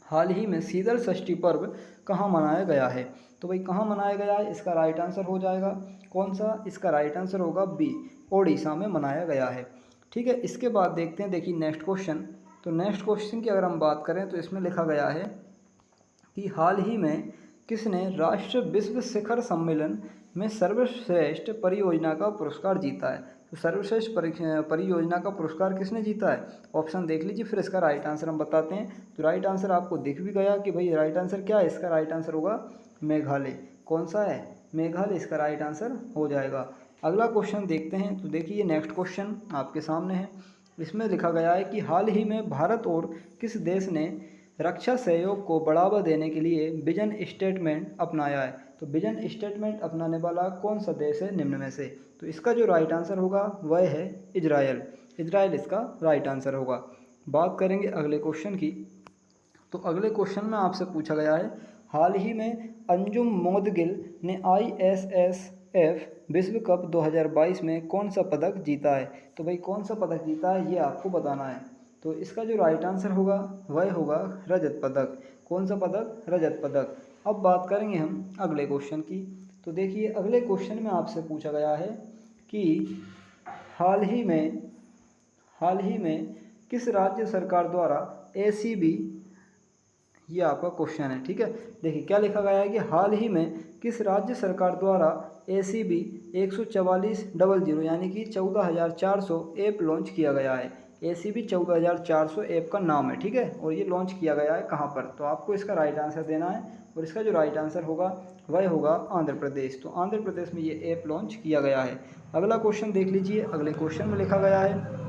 हाल ही में शीतल षष्ठी पर्व कहाँ मनाया गया है। तो भाई कहाँ मनाया गया है, इसका राइट आंसर हो जाएगा कौन सा, इसका राइट आंसर होगा बी, ओडिशा में मनाया गया है। ठीक है, इसके बाद देखते हैं, देखिए नेक्स्ट क्वेश्चन। तो नेक्स्ट क्वेश्चन की अगर हम बात करें तो इसमें लिखा गया है कि हाल ही में किसने राष्ट्रीय विश्व शिखर सम्मेलन में सर्वश्रेष्ठ परियोजना का पुरस्कार जीता है। तो सर्वश्रेष्ठ परियोजना का पुरस्कार किसने जीता है, ऑप्शन देख लीजिए, फिर इसका राइट आंसर हम बताते हैं। तो राइट आंसर आपको दिख भी गया कि भाई राइट आंसर क्या है, इसका राइट आंसर होगा मेघालय। कौन सा है, मेघालय इसका राइट आंसर हो जाएगा। अगला क्वेश्चन देखते हैं। तो देखिए नेक्स्ट क्वेश्चन आपके सामने है। इसमें लिखा गया है कि हाल ही में भारत और किस देश ने रक्षा सहयोग को बढ़ावा देने के लिए विजन स्टेटमेंट अपनाया है। तो विजन स्टेटमेंट अपनाने वाला कौन सा देश है निम्न में से। तो इसका जो राइट आंसर होगा वह है इजराइल। इजराइल इसका राइट आंसर होगा। बात करेंगे अगले क्वेश्चन की। तो अगले क्वेश्चन में आपसे पूछा गया है, हाल ही में अंजुम मोदगिल ने ISSF विश्व कप 2022 में कौन सा पदक जीता है। तो भाई कौन सा पदक जीता है ये आपको बताना है। तो इसका जो राइट आंसर होगा वह होगा रजत पदक। कौन सा पदक, रजत पदक। अब बात करेंगे हम अगले क्वेश्चन की। तो देखिए अगले क्वेश्चन में आपसे पूछा गया है कि हाल ही में किस राज्य सरकार द्वारा ACB, ये आपका क्वेश्चन है। ठीक है, देखिए क्या लिखा गया है कि हाल ही में किस राज्य सरकार द्वारा ACB 14400 यानी कि 14,400 ऐप लॉन्च किया गया है। ACB 14400 ऐप का नाम है, ठीक है, और ये लॉन्च किया गया है कहाँ पर, तो आपको इसका राइट आंसर देना है और इसका जो राइट आंसर होगा वह होगा आंध्र प्रदेश। तो आंध्र प्रदेश में ये ऐप लॉन्च किया गया है। अगला क्वेश्चन देख लीजिए। अगले क्वेश्चन में लिखा गया है,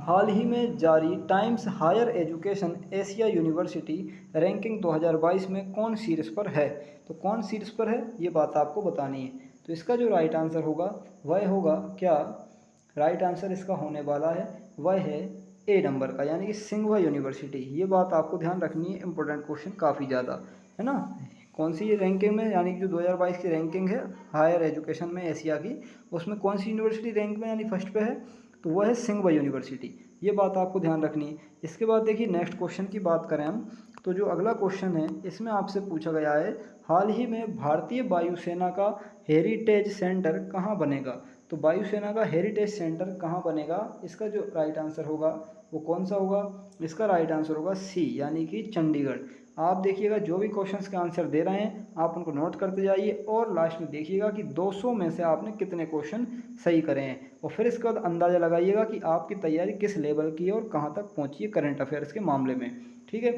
हाल ही में जारी Times Higher Education Asia university ranking 2022 में कौन शीर्ष पर है। तो कौन शीर्ष पर है ये बात आपको बतानी है। तो इसका जो राइट आंसर होगा वह होगा, क्या राइट आंसर इसका होने वाला है वह है ए नंबर का, यानी कि सिंघवा यूनिवर्सिटी। ये बात आपको ध्यान रखनी है, इंपॉर्टेंट क्वेश्चन काफ़ी ज़्यादा है ना। कौन सी रैंकिंग में, यानी कि जो 2022 की रैंकिंग है हायर एजुकेशन में एशिया की, उसमें कौन सी यूनिवर्सिटी रैंक में यानी फर्स्ट पे है, तो वह है सिंघवा यूनिवर्सिटी। ये बात आपको ध्यान रखनी है। इसके बाद देखिए नेक्स्ट क्वेश्चन की बात करें हम, तो जो अगला क्वेश्चन है इसमें आपसे पूछा गया है, हाल ही में भारतीय वायुसेना का हेरिटेज सेंटर कहाँ बनेगा। तो वायुसेना का हेरिटेज सेंटर कहाँ बनेगा, इसका जो राइट आंसर होगा वो कौन सा होगा, इसका राइट आंसर होगा सी, यानी कि चंडीगढ़। आप देखिएगा जो भी क्वेश्चंस के आंसर दे रहे हैं आप उनको नोट करते जाइए और लास्ट में देखिएगा कि 200 में से आपने कितने क्वेश्चन सही करे हैं, और फिर इसके बाद अंदाज़ा लगाइएगा कि आपकी तैयारी किस लेवल की है और कहाँ तक पहुँची है करंट अफेयर्स के मामले में, ठीक है।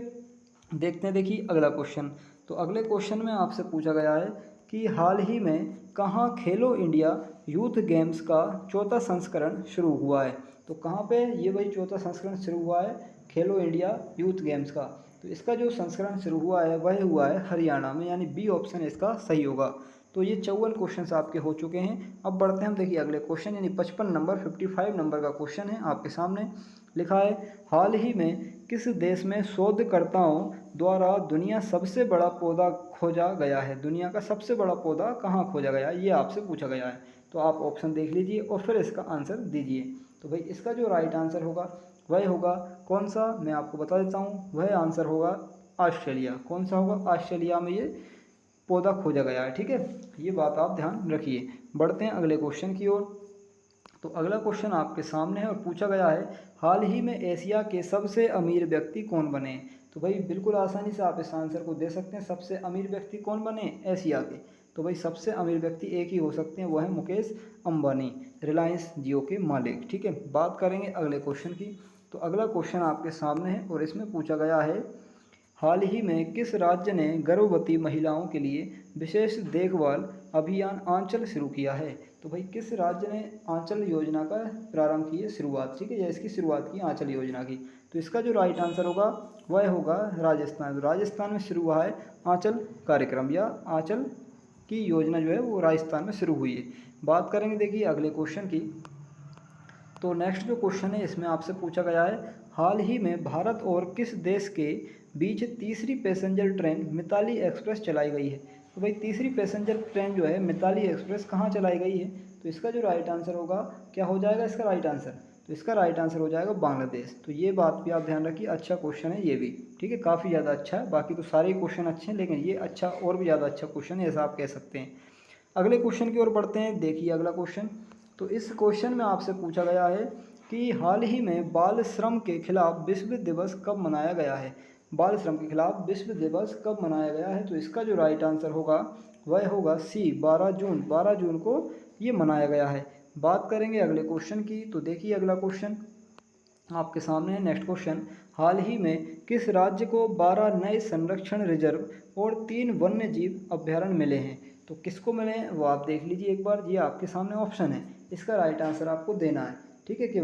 देखते हैं, देखिए अगला क्वेश्चन। तो अगले क्वेश्चन में आपसे पूछा गया है कि हाल ही में कहाँ खेलो इंडिया यूथ गेम्स का चौथा संस्करण शुरू हुआ है। तो कहाँ पे ये वही चौथा संस्करण शुरू हुआ है खेलो इंडिया यूथ गेम्स का। तो इसका जो संस्करण शुरू हुआ है वह हुआ है हरियाणा में, यानी बी ऑप्शन इसका सही होगा। तो ये 54 क्वेश्चन आपके हो चुके हैं। अब बढ़ते हैं हम, देखिए अगले क्वेश्चन, यानी 55 नंबर 55 नंबर का क्वेश्चन है आपके सामने। लिखा है, हाल ही में किस देश में शोधकर्ताओं द्वारा दुनिया सबसे बड़ा पौधा खोजा गया है। दुनिया का सबसे बड़ा पौधा कहाँ खोजा गया है ये आपसे पूछा गया है। तो आप ऑप्शन देख लीजिए और फिर इसका आंसर दीजिए। तो भाई इसका जो राइट आंसर होगा वह होगा कौन सा, मैं आपको बता देता हूँ, वह आंसर होगा ऑस्ट्रेलिया। कौन सा होगा, ऑस्ट्रेलिया में ये पौधा खोजा गया है, ठीक है। ये बात आप ध्यान रखिए। बढ़ते हैं अगले क्वेश्चन की ओर। तो अगला क्वेश्चन आपके सामने है और पूछा गया है, हाल ही में एशिया के सबसे अमीर व्यक्ति कौन बने। तो भाई बिल्कुल आसानी से आप इस आंसर को दे सकते हैं, सबसे अमीर व्यक्ति कौन बने एशिया के। तो भाई सबसे अमीर व्यक्ति एक ही हो सकते हैं, वो है मुकेश अंबानी, रिलायंस जियो के मालिक, ठीक है। बात करेंगे अगले क्वेश्चन की। तो अगला क्वेश्चन आपके सामने है और इसमें पूछा गया है, हाल ही में किस राज्य ने गर्भवती महिलाओं के लिए विशेष देखभाल अभियान आंचल शुरू किया है। तो भाई किस राज्य ने आंचल योजना का प्रारंभ की है शुरुआत, ठीक है, या इसकी शुरुआत की आंचल योजना की। तो इसका जो राइट आंसर होगा वह होगा राजस्थान। तो राजस्थान में शुरू हुआ है आंचल कार्यक्रम, या आंचल की योजना जो है वो राजस्थान में शुरू हुई है। बात करेंगे देखिए अगले क्वेश्चन की। तो नेक्स्ट जो क्वेश्चन है इसमें आपसे पूछा गया है, हाल ही में भारत और किस देश के बीच तीसरी पैसेंजर ट्रेन मिताली एक्सप्रेस चलाई गई है। तो भाई तीसरी पैसेंजर ट्रेन जो है मिताली एक्सप्रेस कहाँ चलाई गई है। तो इसका जो राइट आंसर होगा क्या हो जाएगा इसका राइट आंसर, तो इसका राइट आंसर हो जाएगा बांग्लादेश। तो ये बात भी आप ध्यान रखिए, अच्छा क्वेश्चन है ये भी, ठीक है, काफ़ी ज़्यादा अच्छा है। बाकी तो सारे क्वेश्चन अच्छे हैं लेकिन ये अच्छा और भी ज़्यादा अच्छा क्वेश्चन है, ऐसा आप कह सकते हैं। अगले क्वेश्चन की ओर बढ़ते हैं। देखिए अगला क्वेश्चन, तो इस क्वेश्चन में आपसे पूछा गया है कि हाल ही में बाल श्रम के खिलाफ विश्व दिवस कब मनाया गया है। बाल श्रम के खिलाफ विश्व दिवस कब मनाया गया है। तो इसका जो राइट आंसर होगा वह होगा सी, 12 जून। 12 जून को ये मनाया गया है। बात करेंगे अगले क्वेश्चन की। तो देखिए अगला क्वेश्चन आपके सामने है। नेक्स्ट क्वेश्चन, हाल ही में किस राज्य को 12 नए संरक्षण रिजर्व और 3 वन्य जीव अभ्यारण्य मिले हैं। तो किसको मिले हैं वो आप देख लीजिए एक बार, ये आपके सामने ऑप्शन है, इसका राइट आंसर आपको देना है, ठीक है, कि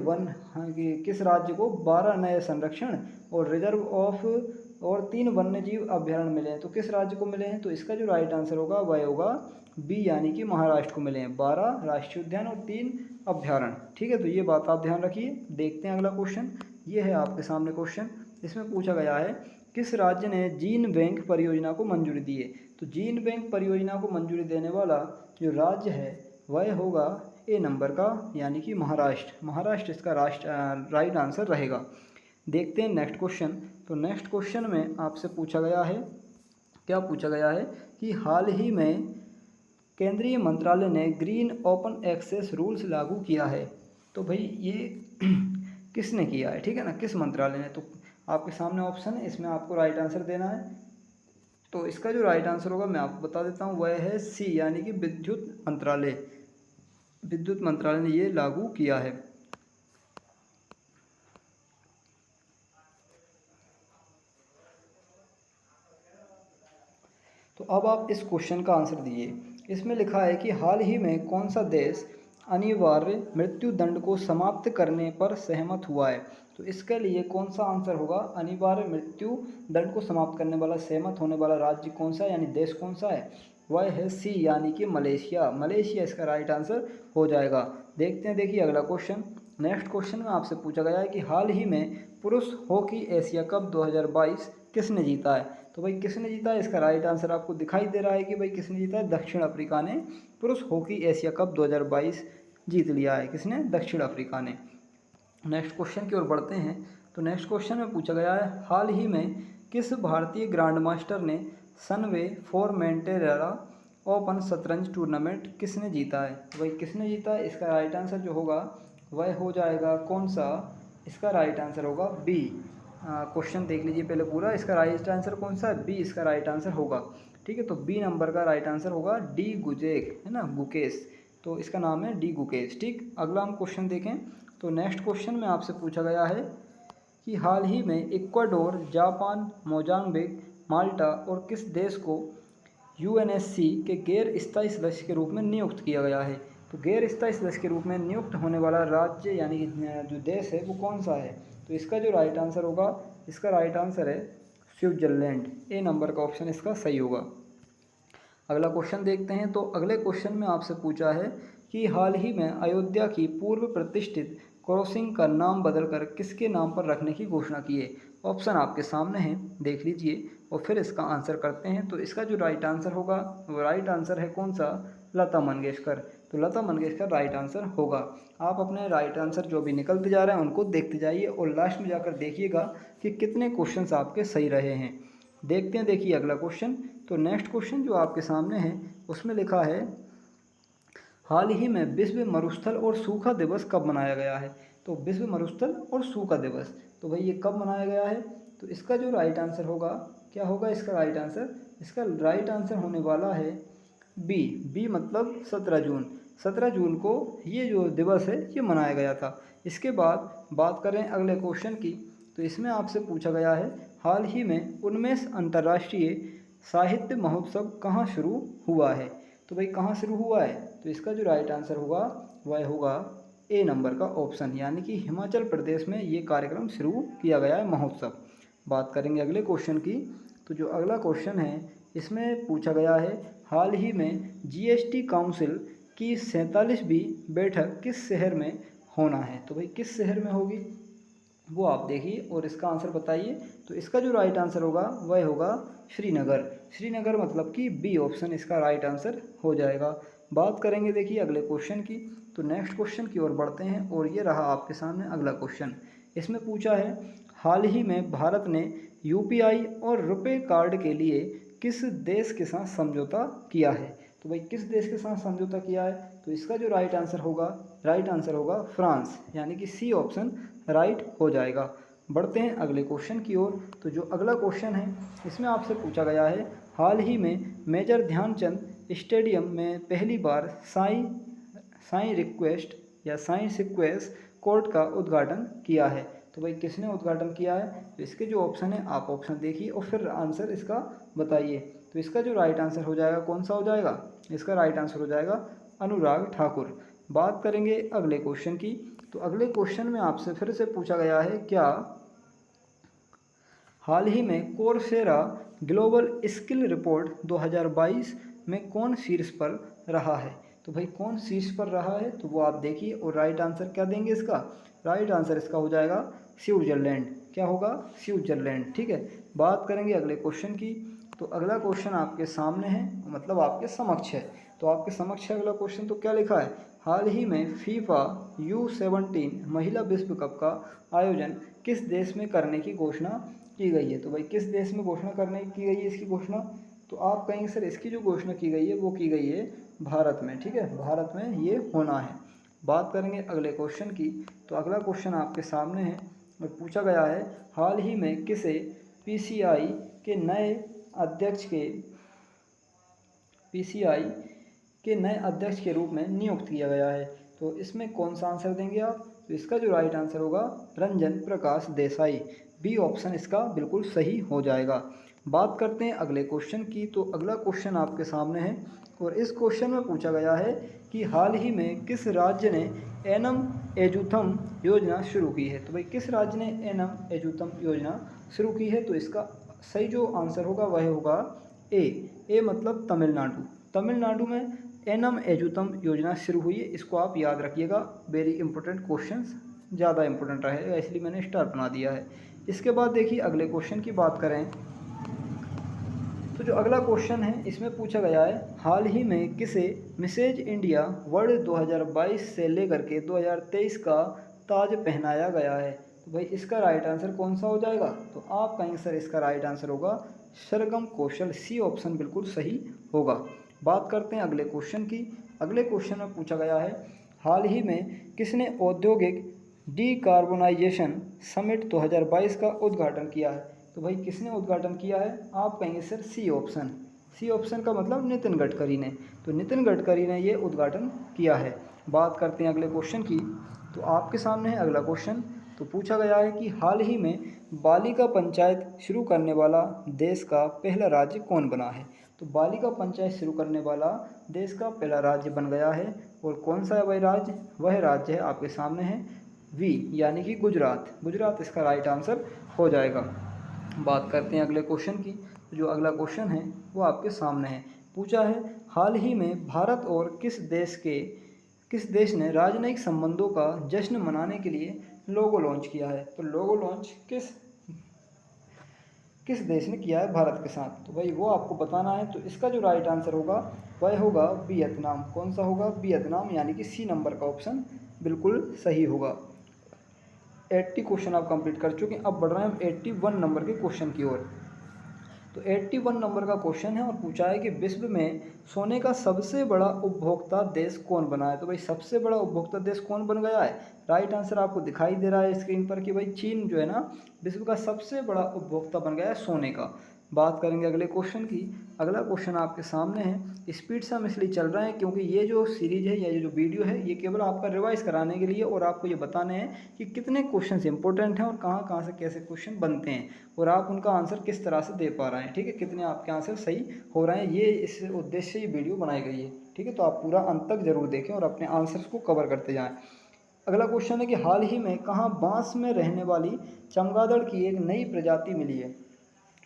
कि किस राज्य को 12 नए संरक्षण और रिजर्व ऑफ और 3 वन्य जीव अभ्यारण्य मिले हैं। तो किस राज्य को मिले हैं। तो इसका जो राइट आंसर होगा वह होगा बी, यानी कि महाराष्ट्र को मिले हैं 12 राष्ट्रीय उद्यान और 3 अभ्यारण्य, ठीक है। तो ये बात आप ध्यान रखिए। देखते हैं अगला क्वेश्चन, ये है आपके सामने क्वेश्चन। इसमें पूछा गया है, किस राज्य ने जीन बैंक परियोजना को मंजूरी दी है। तो जीन बैंक परियोजना को मंजूरी देने वाला जो राज्य है वह होगा ए नंबर का, यानी कि महाराष्ट्र। महाराष्ट्र इसका राइट आंसर रहेगा। देखते हैं नेक्स्ट क्वेश्चन। तो नेक्स्ट क्वेश्चन में आपसे पूछा गया है, क्या पूछा गया है कि हाल ही में केंद्रीय मंत्रालय ने ग्रीन ओपन एक्सेस रूल्स लागू किया है। तो भाई ये किसने किया है, ठीक है ना, किस मंत्रालय ने। तो आपके सामने ऑप्शन है, इसमें आपको राइट आंसर देना है। तो इसका जो राइट आंसर होगा मैं आपको बता देता हूँ, वह है सी, यानी कि विद्युत मंत्रालय। विद्युत मंत्रालय ने ये लागू किया है। तो अब आप इस क्वेश्चन का आंसर दीजिए। इसमें लिखा है कि हाल ही में कौन सा देश अनिवार्य मृत्यु दंड को समाप्त करने पर सहमत हुआ है। तो इसके लिए कौन सा आंसर होगा, अनिवार्य मृत्यु दंड को समाप्त करने वाला सहमत होने वाला राज्य कौन सा है, यानी देश कौन सा है, वह है सी यानी कि मलेशिया। मलेशिया इसका राइट आंसर हो जाएगा। देखते हैं, देखिए अगला क्वेश्चन। नेक्स्ट क्वेश्चन में आपसे पूछा गया है कि हाल ही में पुरुष हॉकी एशिया कप 2022 किसने जीता है। तो भाई किसने जीता है, इसका राइट आंसर आपको दिखाई दे रहा है कि भाई किसने जीता है, दक्षिण अफ्रीका ने पुरुष हॉकी एशिया कप 2022 जीत लिया है। किसने, दक्षिण अफ्रीका ने। नेक्स्ट क्वेश्चन की ओर बढ़ते हैं। तो नेक्स्ट क्वेश्चन में पूछा गया है हाल ही में किस भारतीय ग्रैंड मास्टर ने सनवे फॉर्मेंटेरा ओपन शतरंज टूर्नामेंट किसने जीता है। तो भाई किसने जीता है, इसका राइट आंसर जो होगा वह हो जाएगा कौन सा, इसका राइट आंसर होगा बी। क्वेश्चन देख लीजिए पहले पूरा, इसका राइट आंसर कौन सा है, बी इसका राइट आंसर होगा। ठीक है, तो बी नंबर का राइट आंसर होगा डी गुजेक, है ना, गुकेश। तो इसका नाम है डी गुकेश। ठीक, अगला हम क्वेश्चन देखें। तो नेक्स्ट क्वेश्चन में आपसे पूछा गया है कि हाल ही में इक्वाडोर, जापान, मोजाम्बिक, माल्टा और किस देश को यूएनएससी के गैर स्थायी सदस्य के रूप में नियुक्त किया गया है। तो गैर स्थायी सदस्य के रूप में नियुक्त होने वाला राज्य यानी कि जो देश है वो कौन सा है। तो इसका जो राइट आंसर होगा, इसका राइट आंसर है स्विट्जरलैंड। ए नंबर का ऑप्शन इसका सही होगा। अगला क्वेश्चन देखते हैं। तो अगले क्वेश्चन में आपसे पूछा है कि हाल ही में अयोध्या की पूर्व प्रतिष्ठित क्रॉसिंग का नाम बदलकर किसके नाम पर रखने की घोषणा की है। ऑप्शन आपके सामने हैं, देख लीजिए और फिर इसका आंसर करते हैं। तो इसका जो राइट आंसर होगा वो राइट आंसर है कौन सा, लता मंगेशकर। तो लता मंगेशकर राइट आंसर होगा। आप अपने राइट आंसर जो भी निकलते जा रहे हैं उनको देखते जाइए और लास्ट में जाकर देखिएगा कि कितने क्वेश्चंस आपके सही रहे हैं। देखते हैं, देखिए अगला क्वेश्चन। तो नेक्स्ट क्वेश्चन जो आपके सामने है उसमें लिखा है हाल ही में विश्व मरुस्थल और सूखा दिवस कब मनाया गया है। तो विश्व मरुस्थल और सूखा दिवस, तो भाई ये कब मनाया गया है। तो इसका जो राइट आंसर होगा क्या होगा, इसका राइट आंसर, इसका राइट आंसर होने वाला है बी। बी मतलब 17 जून। 17 जून को ये जो दिवस है ये मनाया गया था। इसके बाद बात करें अगले क्वेश्चन की। तो इसमें आपसे पूछा गया है हाल ही में 19 अंतर्राष्ट्रीय साहित्य महोत्सव कहाँ शुरू हुआ है। तो भाई कहाँ शुरू हुआ है, तो इसका जो राइट आंसर होगा वह होगा ए नंबर का ऑप्शन, यानी कि हिमाचल प्रदेश में ये कार्यक्रम शुरू किया गया है, महोत्सव। बात करेंगे अगले क्वेश्चन की। तो जो अगला क्वेश्चन है इसमें पूछा गया है हाल ही में जीएसटी काउंसिल की 47वीं बैठक किस शहर में होना है। तो भाई किस शहर में होगी वो आप देखिए और इसका आंसर बताइए। तो इसका जो राइट आंसर होगा वह होगा श्रीनगर। श्रीनगर मतलब कि बी ऑप्शन इसका राइट आंसर हो जाएगा। बात करेंगे देखिए अगले क्वेश्चन की। तो नेक्स्ट क्वेश्चन की ओर बढ़ते हैं और ये रहा आपके सामने अगला क्वेश्चन। इसमें पूछा है हाल ही में भारत ने यूपीआई और रुपए कार्ड के लिए किस देश के साथ समझौता किया है। तो भाई किस देश के साथ समझौता किया है, तो इसका जो राइट आंसर होगा फ्रांस, यानी कि सी ऑप्शन राइट हो जाएगा। बढ़ते हैं अगले क्वेश्चन की ओर। तो जो अगला क्वेश्चन है इसमें आपसे पूछा गया है हाल ही में मेजर ध्यानचंद स्टेडियम में पहली बार साई रिक्वेस्ट या साई सिक्वेस्ट कोर्ट का उद्घाटन किया है। तो भाई किसने उद्घाटन किया है, तो इसके जो ऑप्शन है आप ऑप्शन देखिए और फिर आंसर इसका बताइए। तो इसका जो राइट आंसर हो जाएगा कौन सा हो जाएगा, इसका राइट आंसर हो जाएगा अनुराग ठाकुर। बात करेंगे अगले क्वेश्चन की। तो अगले क्वेश्चन में आपसे फिर से पूछा गया है क्या हाल ही में कोर्सेरा ग्लोबल स्किल रिपोर्ट 2022 में कौन शीर्ष पर रहा है। तो भाई कौन शीर्ष पर रहा है तो वो आप देखिए और राइट आंसर क्या देंगे, इसका राइट आंसर इसका हो जाएगा स्विट्जरलैंड। क्या होगा, स्विट्जरलैंड। ठीक है, बात करेंगे अगले क्वेश्चन की। तो अगला क्वेश्चन आपके सामने है, मतलब आपके समक्ष है। तो आपके समक्ष है अगला क्वेश्चन। तो क्या लिखा है हाल ही में फीफा U17 महिला विश्व कप का आयोजन किस देश में करने की घोषणा की गई है। तो भाई किस देश में घोषणा करने की गई है इसकी घोषणा, तो आप कहेंगे सर इसकी जो घोषणा की गई है वो की गई है भारत में। ठीक है, भारत में ये होना है। बात करेंगे अगले क्वेश्चन की। तो अगला क्वेश्चन आपके सामने है और पूछा गया है हाल ही में किसे पीसीआई के नए अध्यक्ष के रूप में नियुक्त किया गया है। तो इसमें कौन सा आंसर देंगे आप, तो इसका जो राइट आंसर होगा रंजन प्रकाश देसाई। बी ऑप्शन इसका बिल्कुल सही हो जाएगा। बात करते हैं अगले क्वेश्चन की। तो अगला क्वेश्चन आपके सामने है और इस क्वेश्चन में पूछा गया है कि हाल ही में किस राज्य ने एनम एजुथम योजना शुरू की है। तो भाई किस राज्य ने एनम एजुथम योजना शुरू की है। तो इसका सही जो आंसर होगा वह होगा ए मतलब तमिलनाडु। तमिलनाडु में एनम एजुथम योजना शुरू हुई है, इसको आप याद रखिएगा। वेरी इंपॉर्टेंट क्वेश्चंस, ज़्यादा इंपॉर्टेंट रहेगा इसलिए मैंने स्टार बना दिया है। इसके बाद देखिए अगले क्वेश्चन की बात करें तो जो अगला क्वेश्चन है इसमें पूछा गया है हाल ही में किसे मिसेज इंडिया वर्ल्ड 2022 से लेकर के 2023 का ताज पहनाया गया है। तो भाई इसका राइट आंसर कौन सा हो जाएगा। तो आप कहेंगे सर इसका राइट आंसर होगा सरगम कौशल, सी ऑप्शन बिल्कुल सही होगा। बात करते हैं अगले क्वेश्चन की। अगले क्वेश्चन में पूछा गया है हाल ही में किसने औद्योगिक डीकार्बोनाइजेशन समिट 2022 का उद्घाटन किया है। तो भाई किसने उद्घाटन किया है। आप कहेंगे sir C option. C option का मतलब नितिन गडकरी ने। तो नितिन गडकरी ने ये उद्घाटन किया है। बात करते हैं अगले क्वेश्चन की। तो आपके सामने है अगला क्वेश्चन। तो पूछा गया है कि हाल ही में बालिका पंचायत शुरू करने वाला देश का पहला राज्य कौन बना है। तो बालिका पंचायत शुरू करने वाला देश का पहला राज्य बन गया है और कौन सा है वह राज्य। वह राज्य है आपके सामने है वी यानी कि गुजरात। गुजरात इसका राइट आंसर हो जाएगा। बात करते हैं अगले क्वेश्चन की। जो अगला क्वेश्चन है वो आपके सामने है। पूछा है हाल ही में भारत और किस देश ने राजनयिक संबंधों का जश्न मनाने के लिए लोगो लॉन्च किया है। तो लोगो लॉन्च किस देश ने किया है भारत के साथ। तो भाई वो आपको बताना है। तो इसका जो राइट आंसर होगा वह होगा वियतनाम। कौन सा होगा। वियतनाम यानी कि सी नंबर का ऑप्शन बिल्कुल सही होगा। 80 क्वेश्चन आप कंप्लीट कर चुके हैं। अब बढ़ रहे हैं हम 81 नंबर के क्वेश्चन की ओर। तो 81 नंबर का क्वेश्चन है और पूछा है कि विश्व में सोने का सबसे बड़ा उपभोक्ता देश कौन बना है। तो भाई सबसे बड़ा उपभोक्ता देश कौन बन गया है। राइट आंसर आपको दिखाई दे रहा है स्क्रीन पर कि भाई चीन जो है ना विश्व का सबसे बड़ा उपभोक्ता बन गया है सोने का। बात करेंगे अगले क्वेश्चन की। अगला क्वेश्चन आपके सामने है। स्पीड से हम इसलिए चल रहे हैं क्योंकि ये जो सीरीज है या ये जो वीडियो है ये केवल आपका रिवाइज कराने के लिए और आपको ये बताने हैं कि कितने क्वेश्चन इंपॉर्टेंट हैं और कहाँ कहाँ से कैसे क्वेश्चन बनते हैं और आप उनका आंसर किस तरह से दे पा रहे हैं। ठीक है, कितने आपके आंसर सही हो रहे हैं, ये इस उद्देश्य से ये वीडियो बनाई गई है। ठीक है, तो आप पूरा अंत तक जरूर देखें और अपने आंसर्स को कवर करते जाएँ। अगला क्वेश्चन है कि हाल ही में कहाँ बांस में रहने वाली चमगादड़ की एक नई प्रजाति मिली है।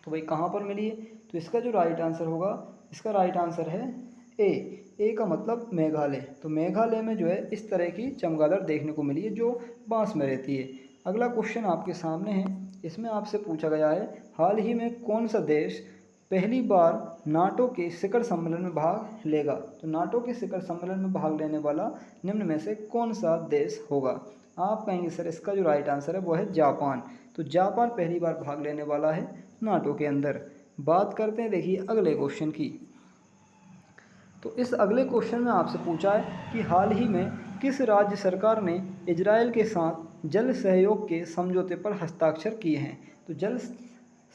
तो भाई कहाँ पर मिली है। तो इसका जो राइट आंसर होगा इसका राइट आंसर है ए का मतलब मेघालय। तो मेघालय में जो है इस तरह की चमगादड़ देखने को मिली है जो बांस में रहती है। अगला क्वेश्चन आपके सामने है। इसमें आपसे पूछा गया है हाल ही में कौन सा देश पहली बार नाटो के शिखर सम्मेलन में भाग लेगा। तो नाटो के शिखर सम्मेलन में भाग लेने वाला निम्न में से कौन सा देश होगा। आप कहेंगे सर इसका जो राइट आंसर है वो है जापान। तो जापान पहली बार भाग लेने वाला है नाटो के अंदर। बात करते हैं देखिए अगले क्वेश्चन की। तो इस अगले क्वेश्चन में आपसे पूछा है कि हाल ही में किस राज्य सरकार ने इजराइल के साथ जल सहयोग के समझौते पर हस्ताक्षर किए हैं। तो जल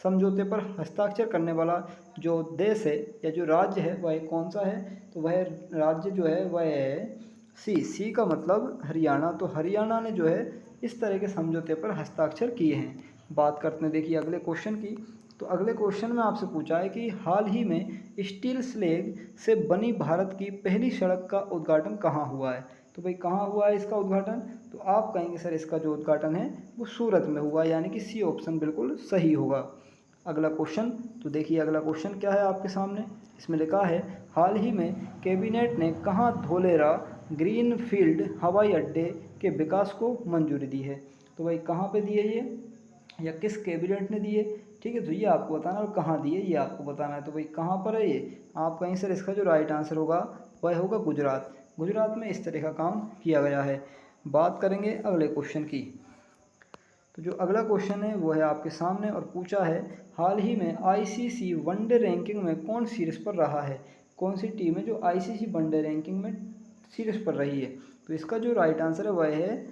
समझौते पर हस्ताक्षर करने वाला जो देश है या जो राज्य है वह कौन सा है। तो वह राज्य जो है वह है सी का मतलब हरियाणा। तो हरियाणा ने जो है इस तरह के समझौते पर हस्ताक्षर किए हैं। बात करते हैं देखिए अगले क्वेश्चन की। तो अगले क्वेश्चन में आपसे पूछा है कि हाल ही में स्टील स्लेग से बनी भारत की पहली सड़क का उद्घाटन कहाँ हुआ है। तो भाई कहाँ हुआ है इसका उद्घाटन। तो आप कहेंगे सर इसका जो उद्घाटन है वो सूरत में हुआ यानी कि सी ऑप्शन बिल्कुल सही होगा। अगला क्वेश्चन। तो देखिए अगला क्वेश्चन क्या है आपके सामने। इसमें लिखा है हाल ही में कैबिनेट ने कहाँ धोलेरा ग्रीनफील्ड हवाई अड्डे के विकास को मंजूरी दी है। तो भाई कहाँ पे दिए ये या किस कैबिनेट ने दिए। ठीक है, तो ये आपको बताना और कहाँ दिए ये आपको बताना है। तो भाई कहाँ पर है ये। आप कहीं सर इसका जो राइट आंसर होगा वह होगा गुजरात। गुजरात में इस तरह का काम किया गया है। बात करेंगे अगले क्वेश्चन की। तो जो अगला क्वेश्चन है वो है आपके सामने और पूछा है हाल ही में आईसीसी वनडे रैंकिंग में कौन शीर्ष पर रहा है। कौन सी टीम है जो आईसीसी वनडे रैंकिंग में शीर्ष पर रही है। तो इसका जो राइट आंसर है वह है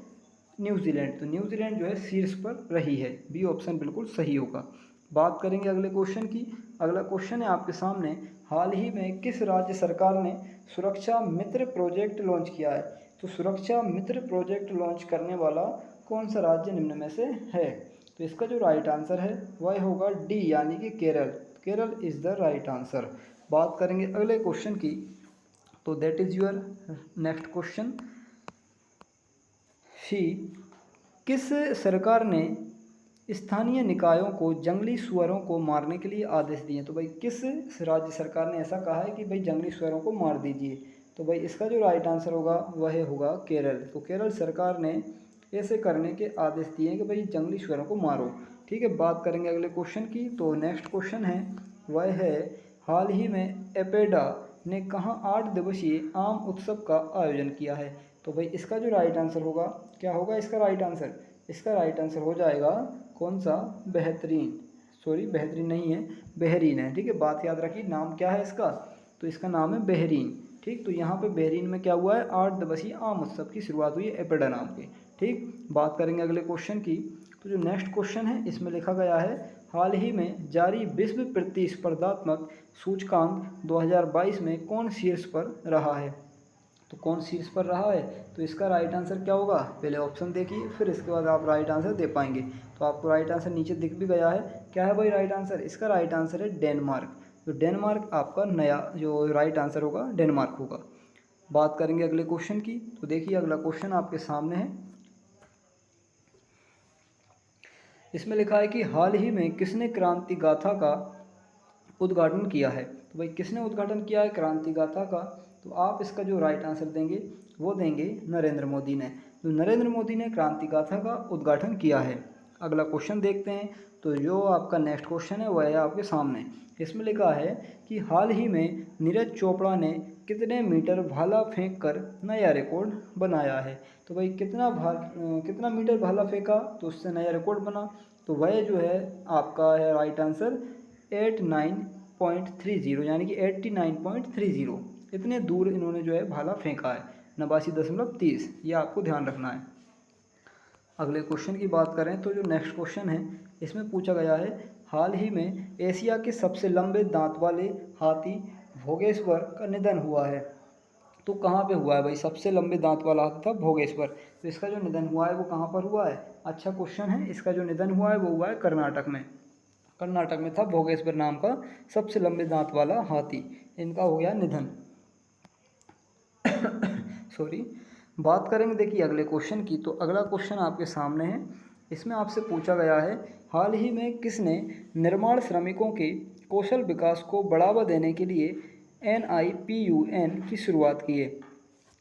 न्यूजीलैंड। तो न्यूजीलैंड जो है शीर्ष पर रही है, बी ऑप्शन बिल्कुल सही होगा। बात करेंगे अगले क्वेश्चन की। अगला क्वेश्चन है आपके सामने हाल ही में किस राज्य सरकार ने सुरक्षा मित्र प्रोजेक्ट लॉन्च किया है। तो सुरक्षा मित्र प्रोजेक्ट लॉन्च करने वाला कौन सा राज्य निम्न में से है। तो इसका जो राइट आंसर है वह होगा डी यानी कि Kerala. Kerala is the right answer. बात करेंगे अगले क्वेश्चन की, तो that is your next question. C, किस सरकार ने स्थानीय निकायों को जंगली सुअरों को मारने के लिए आदेश दिए? तो भाई किस राज्य सरकार ने ऐसा कहा है कि भाई जंगली सुअरों को मार दीजिए? तो भाई इसका जो राइट आंसर होगा वह होगा केरल। तो केरल सरकार ने ऐसे करने के आदेश दिए हैं कि भाई जंगली सुअरों को मारो। ठीक है, बात करेंगे अगले क्वेश्चन की। तो नेक्स्ट क्वेश्चन है वह है, हाल ही में एपेडा ने कहाँ 8 दिवसीय आम उत्सव का आयोजन किया है? तो भाई इसका जो राइट आंसर होगा, क्या होगा इसका राइट आंसर? इसका राइट आंसर हो जाएगा कौन सा? बेहतरीन, सॉरी बेहतरीन नहीं है, बहरीन है। ठीक है, बात याद रखिए, नाम क्या है इसका? तो इसका नाम है बहरीन। ठीक, तो यहाँ पे बहरीन में क्या हुआ है? 8 दिवसीय आम उत्सव की शुरुआत हुई है एपेडा नाम के। ठीक, बात करेंगे अगले क्वेश्चन की। तो जो नेक्स्ट क्वेश्चन है इसमें लिखा गया है, हाल ही में जारी विश्व प्रतिस्पर्धात्मक सूचकांक 2022 में कौन शीर्ष पर रहा है? तो कौन शीर्ष पर रहा है? तो इसका राइट आंसर क्या होगा? पहले ऑप्शन देखिए, फिर इसके बाद आप राइट आंसर दे पाएंगे। तो आपको राइट आंसर नीचे दिख भी गया है। क्या है भाई राइट आंसर? इसका राइट आंसर है डेनमार्क। तो डेनमार्क आपका नया जो राइट आंसर होगा डेनमार्क होगा। बात करेंगे अगले क्वेश्चन की। तो देखिए अगला क्वेश्चन आपके सामने है। इसमें लिखा है कि हाल ही में किसने क्रांति गाथा का उद्घाटन किया है? तो भाई किसने उद्घाटन किया है क्रांति गाथा का? तो आप इसका जो राइट आंसर देंगे वो देंगे नरेंद्र मोदी ने। तो नरेंद्र मोदी ने क्रांति गाथा का उद्घाटन किया है। अगला क्वेश्चन देखते हैं। तो जो आपका नेक्स्ट क्वेश्चन है वह है आपके सामने। इसमें लिखा है कि हाल ही में नीरज चोपड़ा ने कितने मीटर भाला फेंक कर नया रिकॉर्ड बनाया है? तो भाई कितना मीटर भाला फेंका तो उससे नया रिकॉर्ड बना? तो वह जो है आपका है राइट आंसर 89.30, यानी कि 89.30। इतने दूर इन्होंने जो है भाला फेंका है, 89.30। ये आपको ध्यान रखना है। अगले क्वेश्चन की बात करें तो जो नेक्स्ट क्वेश्चन है इसमें पूछा गया है, हाल ही में एशिया के सबसे लंबे दांत वाले हाथी भोगेश्वर का निधन हुआ है। तो कहाँ पे हुआ है भाई? सबसे लंबे दांत वाला हाथी था भोगेश्वर। तो इसका जो निधन हुआ है वो कहाँ पर हुआ है? अच्छा क्वेश्चन है। इसका जो निधन हुआ है वो हुआ है कर्नाटक में। कर्नाटक में था भोगेश्वर नाम का सबसे लंबे दांत वाला हाथी, इनका हो गया निधन। सॉरी। बात करेंगे देखिए अगले क्वेश्चन की। तो अगला क्वेश्चन आपके सामने है। इसमें आपसे पूछा गया है, हाल ही में किसने निर्माण श्रमिकों के कौशल विकास को बढ़ावा देने के लिए NIPUN की शुरुआत की है?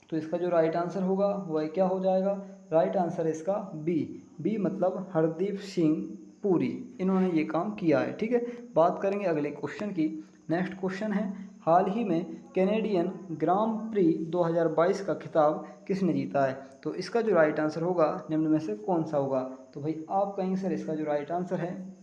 तो इसका जो राइट आंसर होगा वह क्या हो जाएगा? राइट आंसर है इसका बी मतलब हरदीप सिंह पुरी, इन्होंने ये काम किया है। ठीक है, बात करेंगे अगले क्वेश्चन की। नेक्स्ट क्वेश्चन है, हाल ही में कैनेडियन ग्रां प्री 2022 का खिताब किसने जीता है? तो इसका जो राइट आंसर होगा निम्न में से कौन सा होगा? तो भाई आप कहेंगे सर इसका जो राइट आंसर है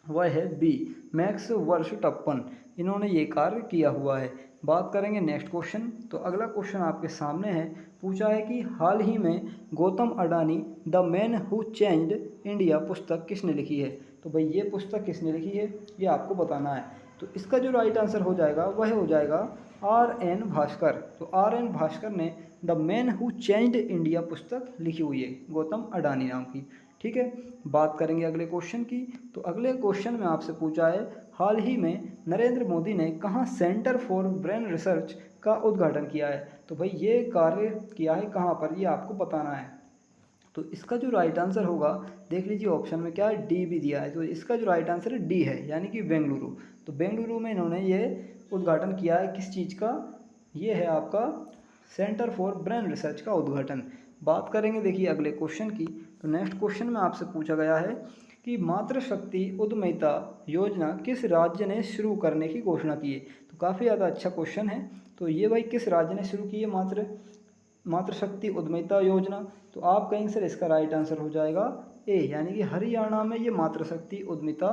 वह है बी, मैक्स वर्स्टप्पन, इन्होंने ये कार्य किया हुआ है। बात करेंगे नेक्स्ट क्वेश्चन। तो अगला क्वेश्चन आपके सामने है। पूछा है कि हाल ही में Gautam Adani the man who changed India पुस्तक किसने लिखी है? तो भाई ये पुस्तक किसने लिखी है ये आपको बताना है। तो इसका जो राइट आंसर हो जाएगा वह हो जाएगा RN भास्कर। तो RN भास्कर ने the man who changed India पुस्तक लिखी हुई है गौतम अडानी नाम की। ठीक है, बात करेंगे अगले क्वेश्चन की। तो अगले क्वेश्चन में आपसे पूछा है, हाल ही में नरेंद्र मोदी ने कहाँ सेंटर फॉर ब्रेन रिसर्च का उद्घाटन किया है? तो भाई ये कार्य किया है कहाँ पर, ये आपको बताना है। तो इसका जो राइट आंसर होगा, देख लीजिए ऑप्शन में क्या है, डी भी दिया है। तो इसका जो राइट आंसर है डी है, यानी कि बेंगलुरु। तो बेंगलुरु में इन्होंने ये उद्घाटन किया है किस चीज़ का? ये है आपका सेंटर फॉर ब्रेन रिसर्च का उद्घाटन। बात करेंगे देखिए अगले क्वेश्चन की। तो नेक्स्ट क्वेश्चन में आपसे पूछा गया है कि मातृशक्ति उद्यमिता योजना किस राज्य ने शुरू करने की घोषणा की है? तो काफ़ी ज़्यादा अच्छा क्वेश्चन है। तो ये भाई किस राज्य ने शुरू की है मातृशक्ति उद्यमिता योजना? तो आप कहेंगे सर इसका राइट आंसर हो जाएगा ए, यानी कि हरियाणा में ये मातृशक्ति उद्यमिता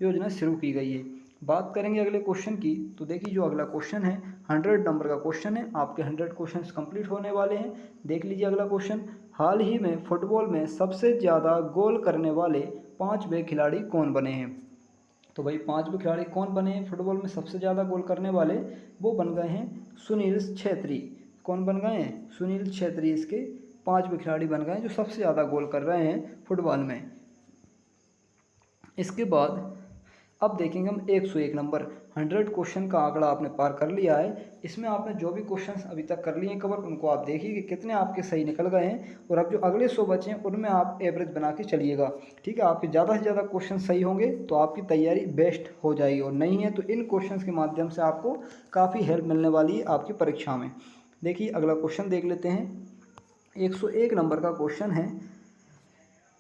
योजना शुरू की गई है। बात करेंगे अगले क्वेश्चन की। तो देखिए जो अगला क्वेश्चन है 100 नंबर का क्वेश्चन है, आपके 100 क्वेश्चंस कंप्लीट होने वाले हैं। देख लीजिए अगला क्वेश्चन, हाल ही में फुटबॉल में सबसे ज़्यादा गोल करने वाले 5वें खिलाड़ी कौन बने हैं? तो भाई 5वें खिलाड़ी कौन बने हैं फुटबॉल में सबसे ज़्यादा गोल करने वाले? वो बन गए हैं सुनील छेत्री। कौन बन गए हैं? सुनील छेत्री इसके 5वें खिलाड़ी बन गए हैं जो सबसे ज़्यादा गोल कर रहे हैं फुटबॉल में। इसके बाद अब देखेंगे हम 101 नंबर 100 क्वेश्चन का आंकड़ा आपने पार कर लिया है। इसमें आपने जो भी क्वेश्चंस अभी तक कर लिए हैं कवर, उनको आप देखिए कि कितने आपके सही निकल गए हैं, और अब जो अगले 100 बचे हैं उनमें आप एवरेज बना के चलिएगा। ठीक है, आपके ज़्यादा से ज़्यादा क्वेश्चन सही होंगे तो आपकी तैयारी बेस्ट हो जाएगी, और नहीं है तो इन क्वेश्चन के माध्यम से आपको काफ़ी हेल्प मिलने वाली है आपकी परीक्षा में। देखिए अगला क्वेश्चन देख लेते हैं। 101 नंबर का क्वेश्चन है,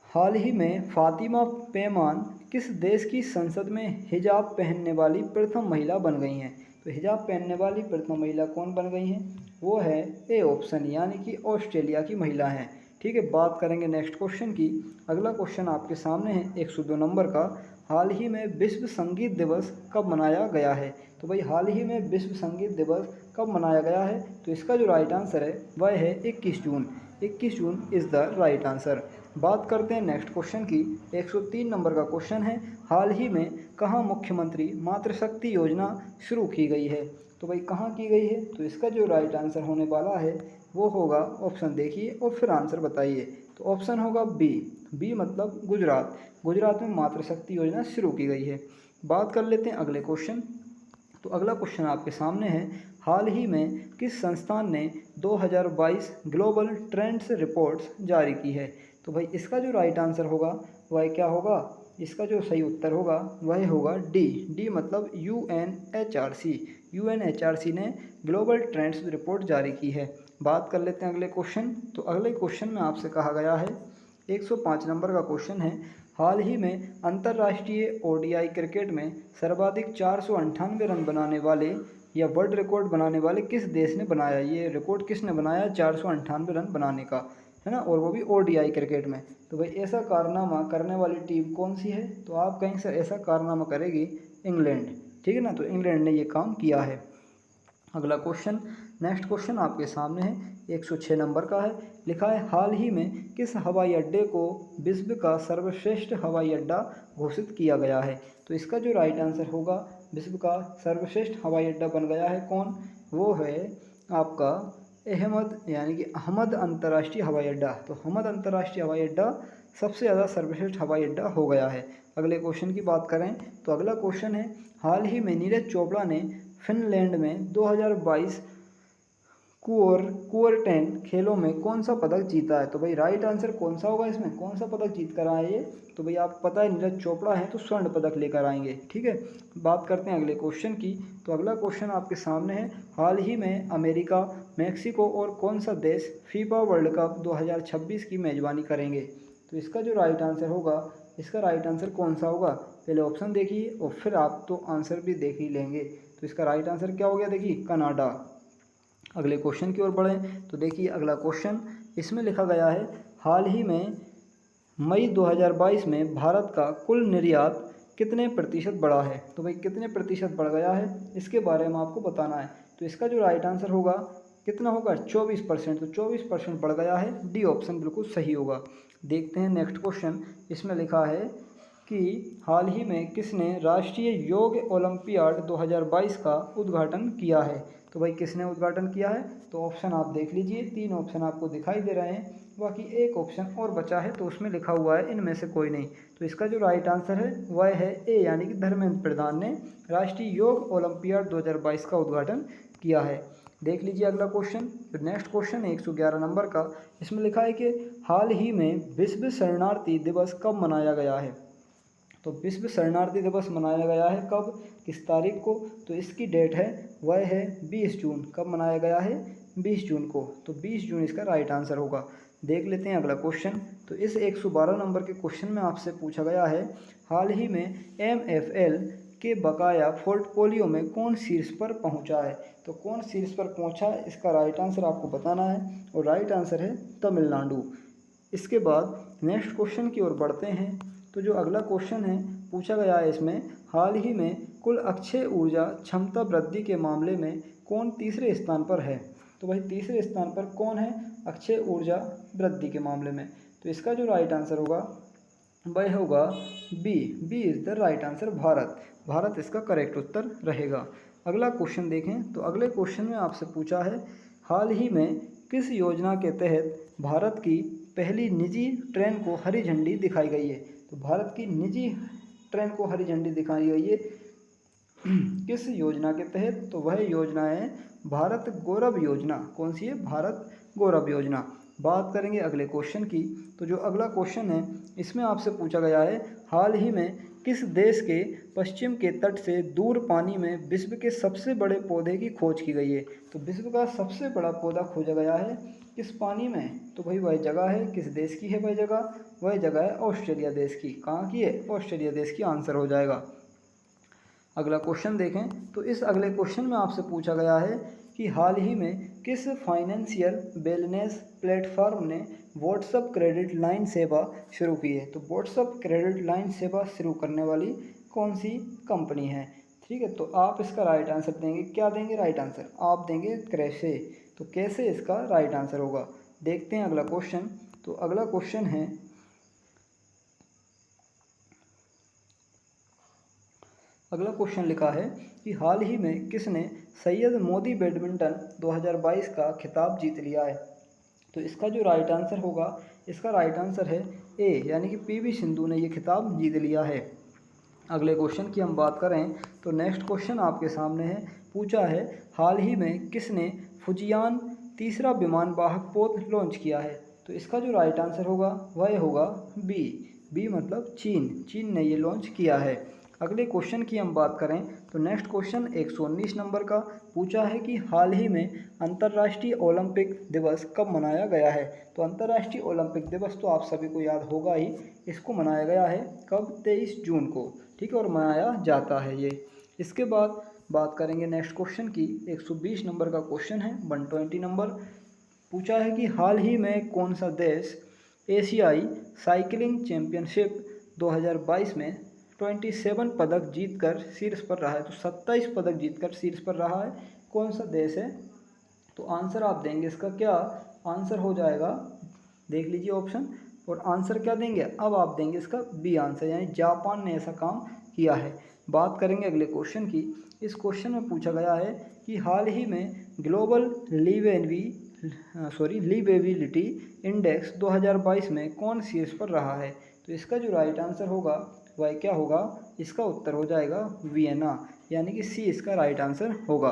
हाल ही में फातिमा पेमान किस देश की संसद में हिजाब पहनने वाली प्रथम महिला बन गई हैं? तो हिजाब पहनने वाली प्रथम महिला कौन बन गई हैं? वो है ए ऑप्शन, यानी कि ऑस्ट्रेलिया की महिला हैं। ठीक है, बात करेंगे नेक्स्ट क्वेश्चन की। अगला क्वेश्चन आपके सामने है 102 नंबर का, हाल ही में विश्व संगीत दिवस कब मनाया गया है? तो भाई हाल ही में विश्व संगीत दिवस कब मनाया गया है? तो इसका जो राइट आंसर है वह है 21 जून। 21 जून इज़ द राइट आंसर। बात करते हैं नेक्स्ट क्वेश्चन की। 103 नंबर का क्वेश्चन है, हाल ही में कहाँ मुख्यमंत्री मातृशक्ति योजना शुरू की गई है? तो भाई कहाँ की गई है? तो इसका जो राइट आंसर होने वाला है वो होगा, ऑप्शन देखिए और फिर आंसर बताइए। तो ऑप्शन होगा बी। बी मतलब गुजरात। गुजरात में मातृशक्ति योजना शुरू की गई है। बात कर लेते हैं अगले क्वेश्चन। तो अगला क्वेश्चन आपके सामने है, हाल ही में किस संस्थान ने 2022 ग्लोबल ट्रेंड्स रिपोर्ट्स जारी की है? तो भाई इसका जो राइट आंसर होगा वह क्या होगा? इसका जो सही उत्तर होगा वह होगा डी। डी मतलब UNHRC। UNHRC ने ग्लोबल ट्रेंड्स रिपोर्ट जारी की है। बात कर लेते हैं अगले क्वेश्चन। तो अगले क्वेश्चन में आपसे कहा गया है, 105 नंबर का क्वेश्चन है, हाल ही में अंतर्राष्ट्रीय ODI क्रिकेट में सर्वाधिक 498 रन बनाने वाले या वर्ल्ड रिकॉर्ड बनाने वाले किस देश ने बनाया? ये रिकॉर्ड किसने बनाया 498 रन बनाने का, है ना, और वो भी ODI क्रिकेट में? तो भाई ऐसा कारनामा करने वाली टीम कौन सी है? तो आप कहीं से ऐसा कारनामा करेगी इंग्लैंड। ठीक है ना, तो इंग्लैंड ने ये काम किया है। अगला क्वेश्चन, नेक्स्ट क्वेश्चन आपके सामने है, 106 नंबर का है। लिखा है, हाल ही में किस हवाई अड्डे को विश्व का सर्वश्रेष्ठ हवाई अड्डा घोषित किया गया है? तो इसका जो राइट आंसर होगा, विश्व का सर्वश्रेष्ठ हवाई अड्डा बन गया है कौन? वो है आपका अहमद, यानी कि अहमद अंतर्राष्ट्रीय हवाई अड्डा। तो अहमद अंतर्राष्ट्रीय हवाई अड्डा सबसे ज़्यादा सर्वश्रेष्ठ हवाई अड्डा हो गया है। अगले क्वेश्चन की बात करें तो अगला क्वेश्चन है, हाल ही में नीरज चोपड़ा ने फिनलैंड में 2022 कुओरटेन खेलों में कौन सा पदक जीता है? तो भाई राइट आंसर कौन सा होगा, इसमें कौन सा पदक जीत कर आए ये? तो भाई आपको पता है नीरज चोपड़ा है तो स्वर्ण पदक लेकर आएंगे। ठीक है, बात करते हैं अगले क्वेश्चन की। तो अगला क्वेश्चन आपके सामने है, हाल ही में अमेरिका, मैक्सिको और कौन सा देश फीफा वर्ल्ड कप 2026 की मेज़बानी करेंगे? तो इसका जो राइट आंसर होगा, इसका राइट आंसर कौन सा होगा? पहले ऑप्शन देखिए और फिर आप तो आंसर भी देख ही लेंगे। तो इसका राइट आंसर क्या हो गया? देखिए कनाडा। अगले क्वेश्चन की ओर बढ़ें तो देखिए अगला क्वेश्चन, इसमें लिखा गया है, हाल ही में मई 2022 में भारत का कुल निर्यात कितने प्रतिशत बढ़ा है? तो भाई कितने प्रतिशत बढ़ गया है इसके बारे में आपको बताना है। तो इसका जो राइट आंसर होगा कितना होगा? 24%। तो 24% बढ़ गया है। डी ऑप्शन बिल्कुल सही होगा। देखते हैं नेक्स्ट क्वेश्चन। इसमें लिखा है कि हाल ही में किसने राष्ट्रीय योग ओलंपियाड 2022 का उद्घाटन किया है? तो भाई किसने उद्घाटन किया है? तो ऑप्शन आप देख लीजिए, 3 ऑप्शन आपको दिखाई दे रहे हैं, बाकी एक ऑप्शन और बचा है तो उसमें लिखा हुआ है इनमें से कोई नहीं। तो इसका जो राइट आंसर है वह है ए, यानी कि धर्मेंद्र प्रधान ने राष्ट्रीय योग ओलंपियाड 2022 का उद्घाटन किया है। देख लीजिए अगला क्वेश्चन। फिर नेक्स्ट क्वेश्चन है 111 नंबर का। इसमें लिखा है कि हाल ही में विश्व शरणार्थी दिवस कब मनाया गया है? तो विश्व शरणार्थी दिवस मनाया गया है कब, किस तारीख को? तो इसकी डेट है वह है 20 जून। कब मनाया गया है? 20 जून को। तो 20 जून इसका राइट आंसर होगा। देख लेते हैं अगला क्वेश्चन। तो इस 112 नंबर के क्वेश्चन में आपसे पूछा गया है, हाल ही में MFL के बकाया पोर्टफोलियो में कौन शीर्ष पर पहुंचा है? तो कौन शीर्ष पर पहुंचा है इसका राइट आंसर आपको बताना है, और राइट आंसर है तमिलनाडु। इसके बाद नेक्स्ट क्वेश्चन की ओर बढ़ते हैं। तो जो अगला क्वेश्चन है पूछा गया है इसमें, हाल ही में कुल अक्षय ऊर्जा क्षमता वृद्धि के मामले में कौन तीसरे स्थान पर है? तो भाई तीसरे स्थान पर कौन है अक्षय ऊर्जा वृद्धि के मामले में? तो इसका जो राइट आंसर होगा वह होगा B. B is the right answer, Bharat. Bharat इसका करेक्ट उत्तर रहेगा। अगला क्वेश्चन देखें। तो अगले क्वेश्चन में आपसे पूछा है, हाल ही में किस योजना के तहत भारत की पहली निजी ट्रेन को हरी झंडी दिखाई गई है? तो भारत की निजी ट्रेन को हरी झंडी दिखाई गई है किस योजना के तहत? तो वह योजना है भारत गौरव योजना। कौन सी है? भारत गौरव योजना। बात करेंगे अगले क्वेश्चन की। तो जो अगला क्वेश्चन है इसमें आपसे पूछा गया है हाल ही में किस देश के पश्चिम के तट से दूर पानी में विश्व के सबसे बड़े पौधे की खोज की गई है? तो विश्व का सबसे बड़ा पौधा खोजा गया है किस पानी में? तो भाई वह जगह है, किस देश की है वह जगह? वह जगह है ऑस्ट्रेलिया देश की। कहाँ की है? ऑस्ट्रेलिया देश की आंसर हो जाएगा। अगला क्वेश्चन देखें। तो इस अगले क्वेश्चन में आपसे पूछा गया है कि हाल ही में किस फाइनेंशियल वेलनेस प्लेटफॉर्म ने व्हाट्सएप क्रेडिट लाइन सेवा शुरू की है? तो व्हाट्सएप क्रेडिट लाइन सेवा शुरू करने वाली कौन सी कंपनी है? ठीक है, तो आप इसका राइट आंसर देंगे। क्या देंगे राइट आंसर? आप देंगे कैसे। तो कैसे इसका राइट आंसर होगा? देखते हैं अगला क्वेश्चन। तो अगला क्वेश्चन है, अगला क्वेश्चन लिखा है कि हाल ही में किसने सैयद मोदी बैडमिंटन 2022 का खिताब जीत लिया है? तो इसका जो राइट आंसर होगा, इसका राइट आंसर है ए, यानी कि पीवी सिंधु ने ये खिताब जीत लिया है। अगले क्वेश्चन की हम बात करें तो नेक्स्ट क्वेश्चन आपके सामने है। पूछा है हाल ही में किसने फुजियान तीसरा विमान वाहक पोत लॉन्च किया है? तो इसका जो राइट आंसर होगा वह होगा बी। बी मतलब चीन ने ये लॉन्च किया है। अगले क्वेश्चन की हम बात करें तो नेक्स्ट क्वेश्चन 119 नंबर का पूछा है कि हाल ही में अंतर्राष्ट्रीय ओलंपिक दिवस कब मनाया गया है? तो अंतर्राष्ट्रीय ओलंपिक दिवस तो आप सभी को याद होगा ही, इसको मनाया गया है कब? 23 जून को। ठीक है, और मनाया जाता है ये। इसके बाद बात करेंगे नेक्स्ट क्वेश्चन की। 120 नंबर का क्वेश्चन है, 120 नंबर। पूछा है कि हाल ही में कौन सा देश एशियाई साइकिलिंग चैंपियनशिप 2022 में 27 पदक जीतकर शीर्ष पर रहा है? तो 27 पदक जीतकर शीर्ष पर रहा है, कौन सा देश है? तो आंसर आप देंगे इसका क्या आंसर हो जाएगा? देख लीजिए ऑप्शन, और आंसर क्या देंगे? अब आप देंगे इसका बी आंसर, यानी जापान ने ऐसा काम किया है। बात करेंगे अगले क्वेश्चन की। इस क्वेश्चन में पूछा गया है कि हाल ही में ग्लोबल लिवेबिलिटी इंडेक्स 2022 में कौन शीर्ष पर रहा है? तो इसका जो राइट आंसर होगा वह क्या होगा? इसका उत्तर हो जाएगा वियना, यानी कि सी इसका राइट आंसर होगा।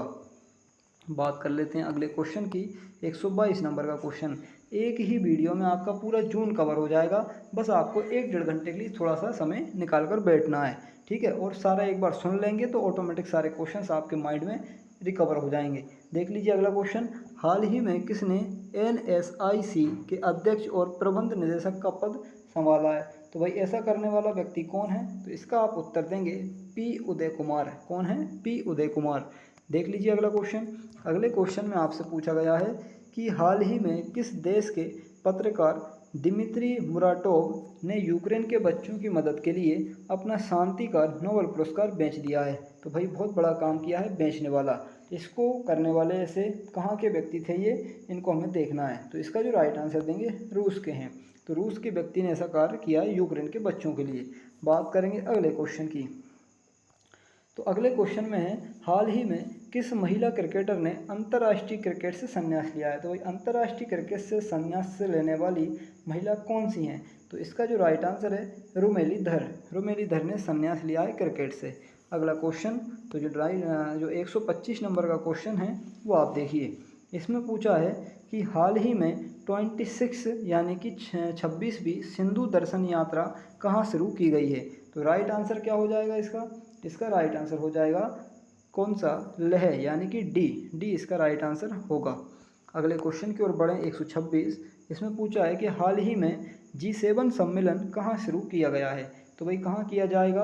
बात कर लेते हैं अगले क्वेश्चन की। 122 नंबर का क्वेश्चन। एक ही वीडियो में आपका पूरा जून कवर हो जाएगा, बस आपको 1-1.5 घंटे के लिए थोड़ा सा समय निकाल कर बैठना है। ठीक है, और सारा एक बार सुन लेंगे तो ऑटोमेटिक सारे क्वेश्चंस आपके माइंड में रिकवर हो जाएंगे। देख लीजिए अगला क्वेश्चन। हाल ही में किसने NSIC के अध्यक्ष और प्रबंध निदेशक का पद संभाला है? तो भाई ऐसा करने वाला व्यक्ति कौन है? तो इसका आप उत्तर देंगे पी उदय कुमार। कौन है? पी उदय कुमार। देख लीजिए अगला क्वेश्चन। अगले क्वेश्चन में आपसे पूछा गया है कि हाल ही में किस देश के पत्रकार दिमित्री मुराटोव ने यूक्रेन के बच्चों की मदद के लिए अपना शांति का नोबेल पुरस्कार बेच दिया है? तो भाई बहुत बड़ा काम किया है बेचने वाला। इसको करने वाले ऐसे कहाँ के व्यक्ति थे ये, इनको हमें देखना है। तो इसका जो राइट आंसर देंगे रूस के हैं। तो रूस के व्यक्ति ने ऐसा कार्य किया है यूक्रेन के बच्चों के लिए। बात करेंगे अगले क्वेश्चन की। तो अगले क्वेश्चन में है हाल ही में किस महिला क्रिकेटर ने अंतर्राष्ट्रीय क्रिकेट से संन्यास लिया है? तो भाई अंतर्राष्ट्रीय क्रिकेट से संन्यास से लेने वाली महिला कौन सी हैं? तो इसका जो राइट आंसर है रुमेली धर ने संन्यास लिया है क्रिकेट से। अगला क्वेश्चन तो जो 125 नंबर का क्वेश्चन है वो आप देखिए। इसमें पूछा है कि हाल ही में 26 यानी कि 26वीं सिंधु दर्शन यात्रा कहाँ शुरू की गई है? तो राइट आंसर क्या हो जाएगा इसका? इसका राइट आंसर हो जाएगा कौन सा? लेह, यानी कि डी इसका राइट आंसर होगा। अगले क्वेश्चन की ओर बढ़ें। 126। इसमें पूछा है कि हाल ही में G7 सम्मेलन कहाँ शुरू किया गया है? तो भाई कहाँ किया जाएगा?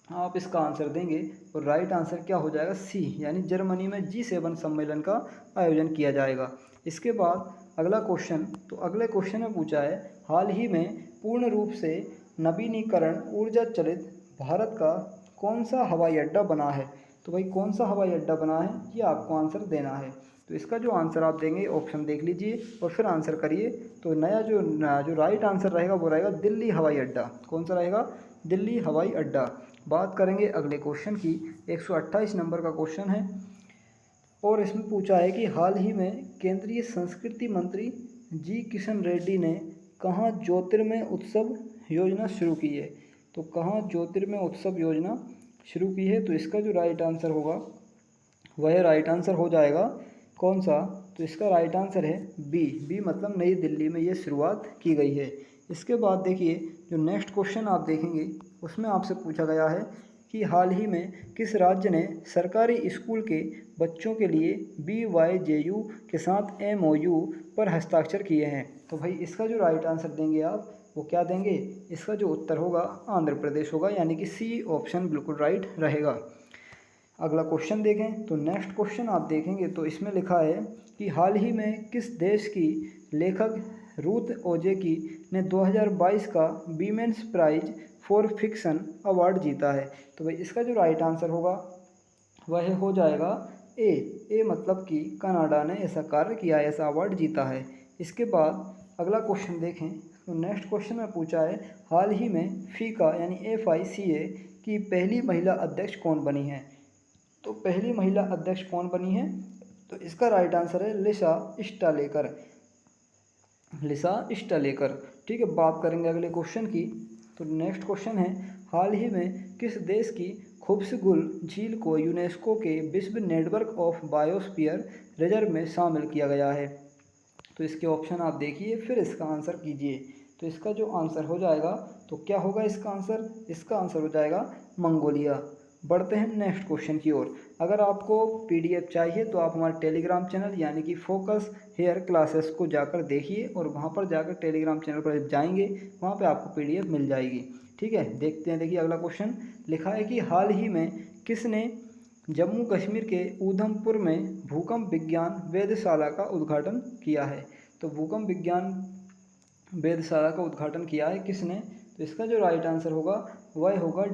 आप इसका आंसर देंगे और राइट आंसर क्या हो जाएगा? सी, यानी जर्मनी में G7 सम्मेलन का आयोजन किया जाएगा। इसके बाद अगला क्वेश्चन। तो अगले क्वेश्चन में पूछा है हाल ही में पूर्ण रूप से नवीनीकरण ऊर्जा चलित भारत का कौन सा हवाई अड्डा बना है? तो भाई कौन सा हवाई अड्डा बना है ये आपको आंसर देना है। तो इसका जो आंसर आप देंगे ऑप्शन देख लीजिए और फिर आंसर करिए। तो नया जो राइट आंसर रहेगा वो रहेगा दिल्ली हवाई अड्डा। कौन सा रहेगा? दिल्ली हवाई अड्डा। बात करेंगे अगले क्वेश्चन की। 128 नंबर का क्वेश्चन है और इसमें पूछा है कि हाल ही में केंद्रीय संस्कृति मंत्री जी किशन रेड्डी ने कहाँ ज्योतिर्मय उत्सव योजना शुरू की है? तो कहाँ ज्योतिर्मय उत्सव योजना शुरू की है? तो इसका जो राइट आंसर होगा वह राइट आंसर हो जाएगा कौन सा? तो इसका राइट आंसर है बी मतलब नई दिल्ली में ये शुरुआत की गई है। इसके बाद देखिए जो नेक्स्ट क्वेश्चन आप देखेंगे उसमें आपसे पूछा गया है कि हाल ही में किस राज्य ने सरकारी स्कूल के बच्चों के लिए BYJU के साथ MOU पर हस्ताक्षर किए हैं? तो भाई इसका जो राइट आंसर देंगे आप वो क्या देंगे? इसका जो उत्तर होगा आंध्र प्रदेश होगा, यानी कि सी ऑप्शन बिल्कुल राइट रहेगा। अगला क्वेश्चन देखें तो नेक्स्ट क्वेश्चन आप देखेंगे तो इसमें लिखा है कि हाल ही में किस देश की लेखक रूथ ओजेकी ने 2022 का women's prize for fiction award जीता है? तो भाई इसका जो राइट आंसर होगा वह हो जाएगा ए मतलब कि कनाडा ने ऐसा कार्य किया है, ऐसा अवार्ड जीता है। इसके बाद अगला क्वेश्चन देखें तो नेक्स्ट क्वेश्चन में पूछा है हाल ही में फीका यानी FICA की पहली महिला अध्यक्ष कौन बनी है? तो पहली महिला अध्यक्ष कौन बनी है? तो इसका राइट आंसर है लिसा स्टालेकर। ठीक है, बात करेंगे अगले क्वेश्चन की। तो नेक्स्ट क्वेश्चन है हाल ही में किस देश की खुब्सगुल झील को यूनेस्को के विश्व नेटवर्क ऑफ बायोस्फीयर रिजर्व में शामिल किया गया है? तो इसके ऑप्शन आप देखिए फिर इसका आंसर कीजिए। तो इसका जो आंसर हो जाएगा तो क्या होगा इसका आंसर? इसका आंसर हो जाएगा मंगोलिया। बढ़ते हैं नेक्स्ट क्वेश्चन की ओर। अगर आपको PDF चाहिए तो आप हमारे टेलीग्राम चैनल यानी कि फोकस हेयर क्लासेस को जाकर देखिए और वहाँ पर जाकर टेलीग्राम चैनल पर जाएंगे, वहाँ पे आपको PDF मिल जाएगी। ठीक है, देखते हैं। देखिए अगला क्वेश्चन लिखा है कि हाल ही में किसने जम्मू कश्मीर के ऊधमपुर में भूकंप विज्ञान वेधशाला का उद्घाटन किया है? तो भूकंप विज्ञान वेधशाला का उद्घाटन किया है किसने? तो इसका जो राइट आंसर होगा वह होगा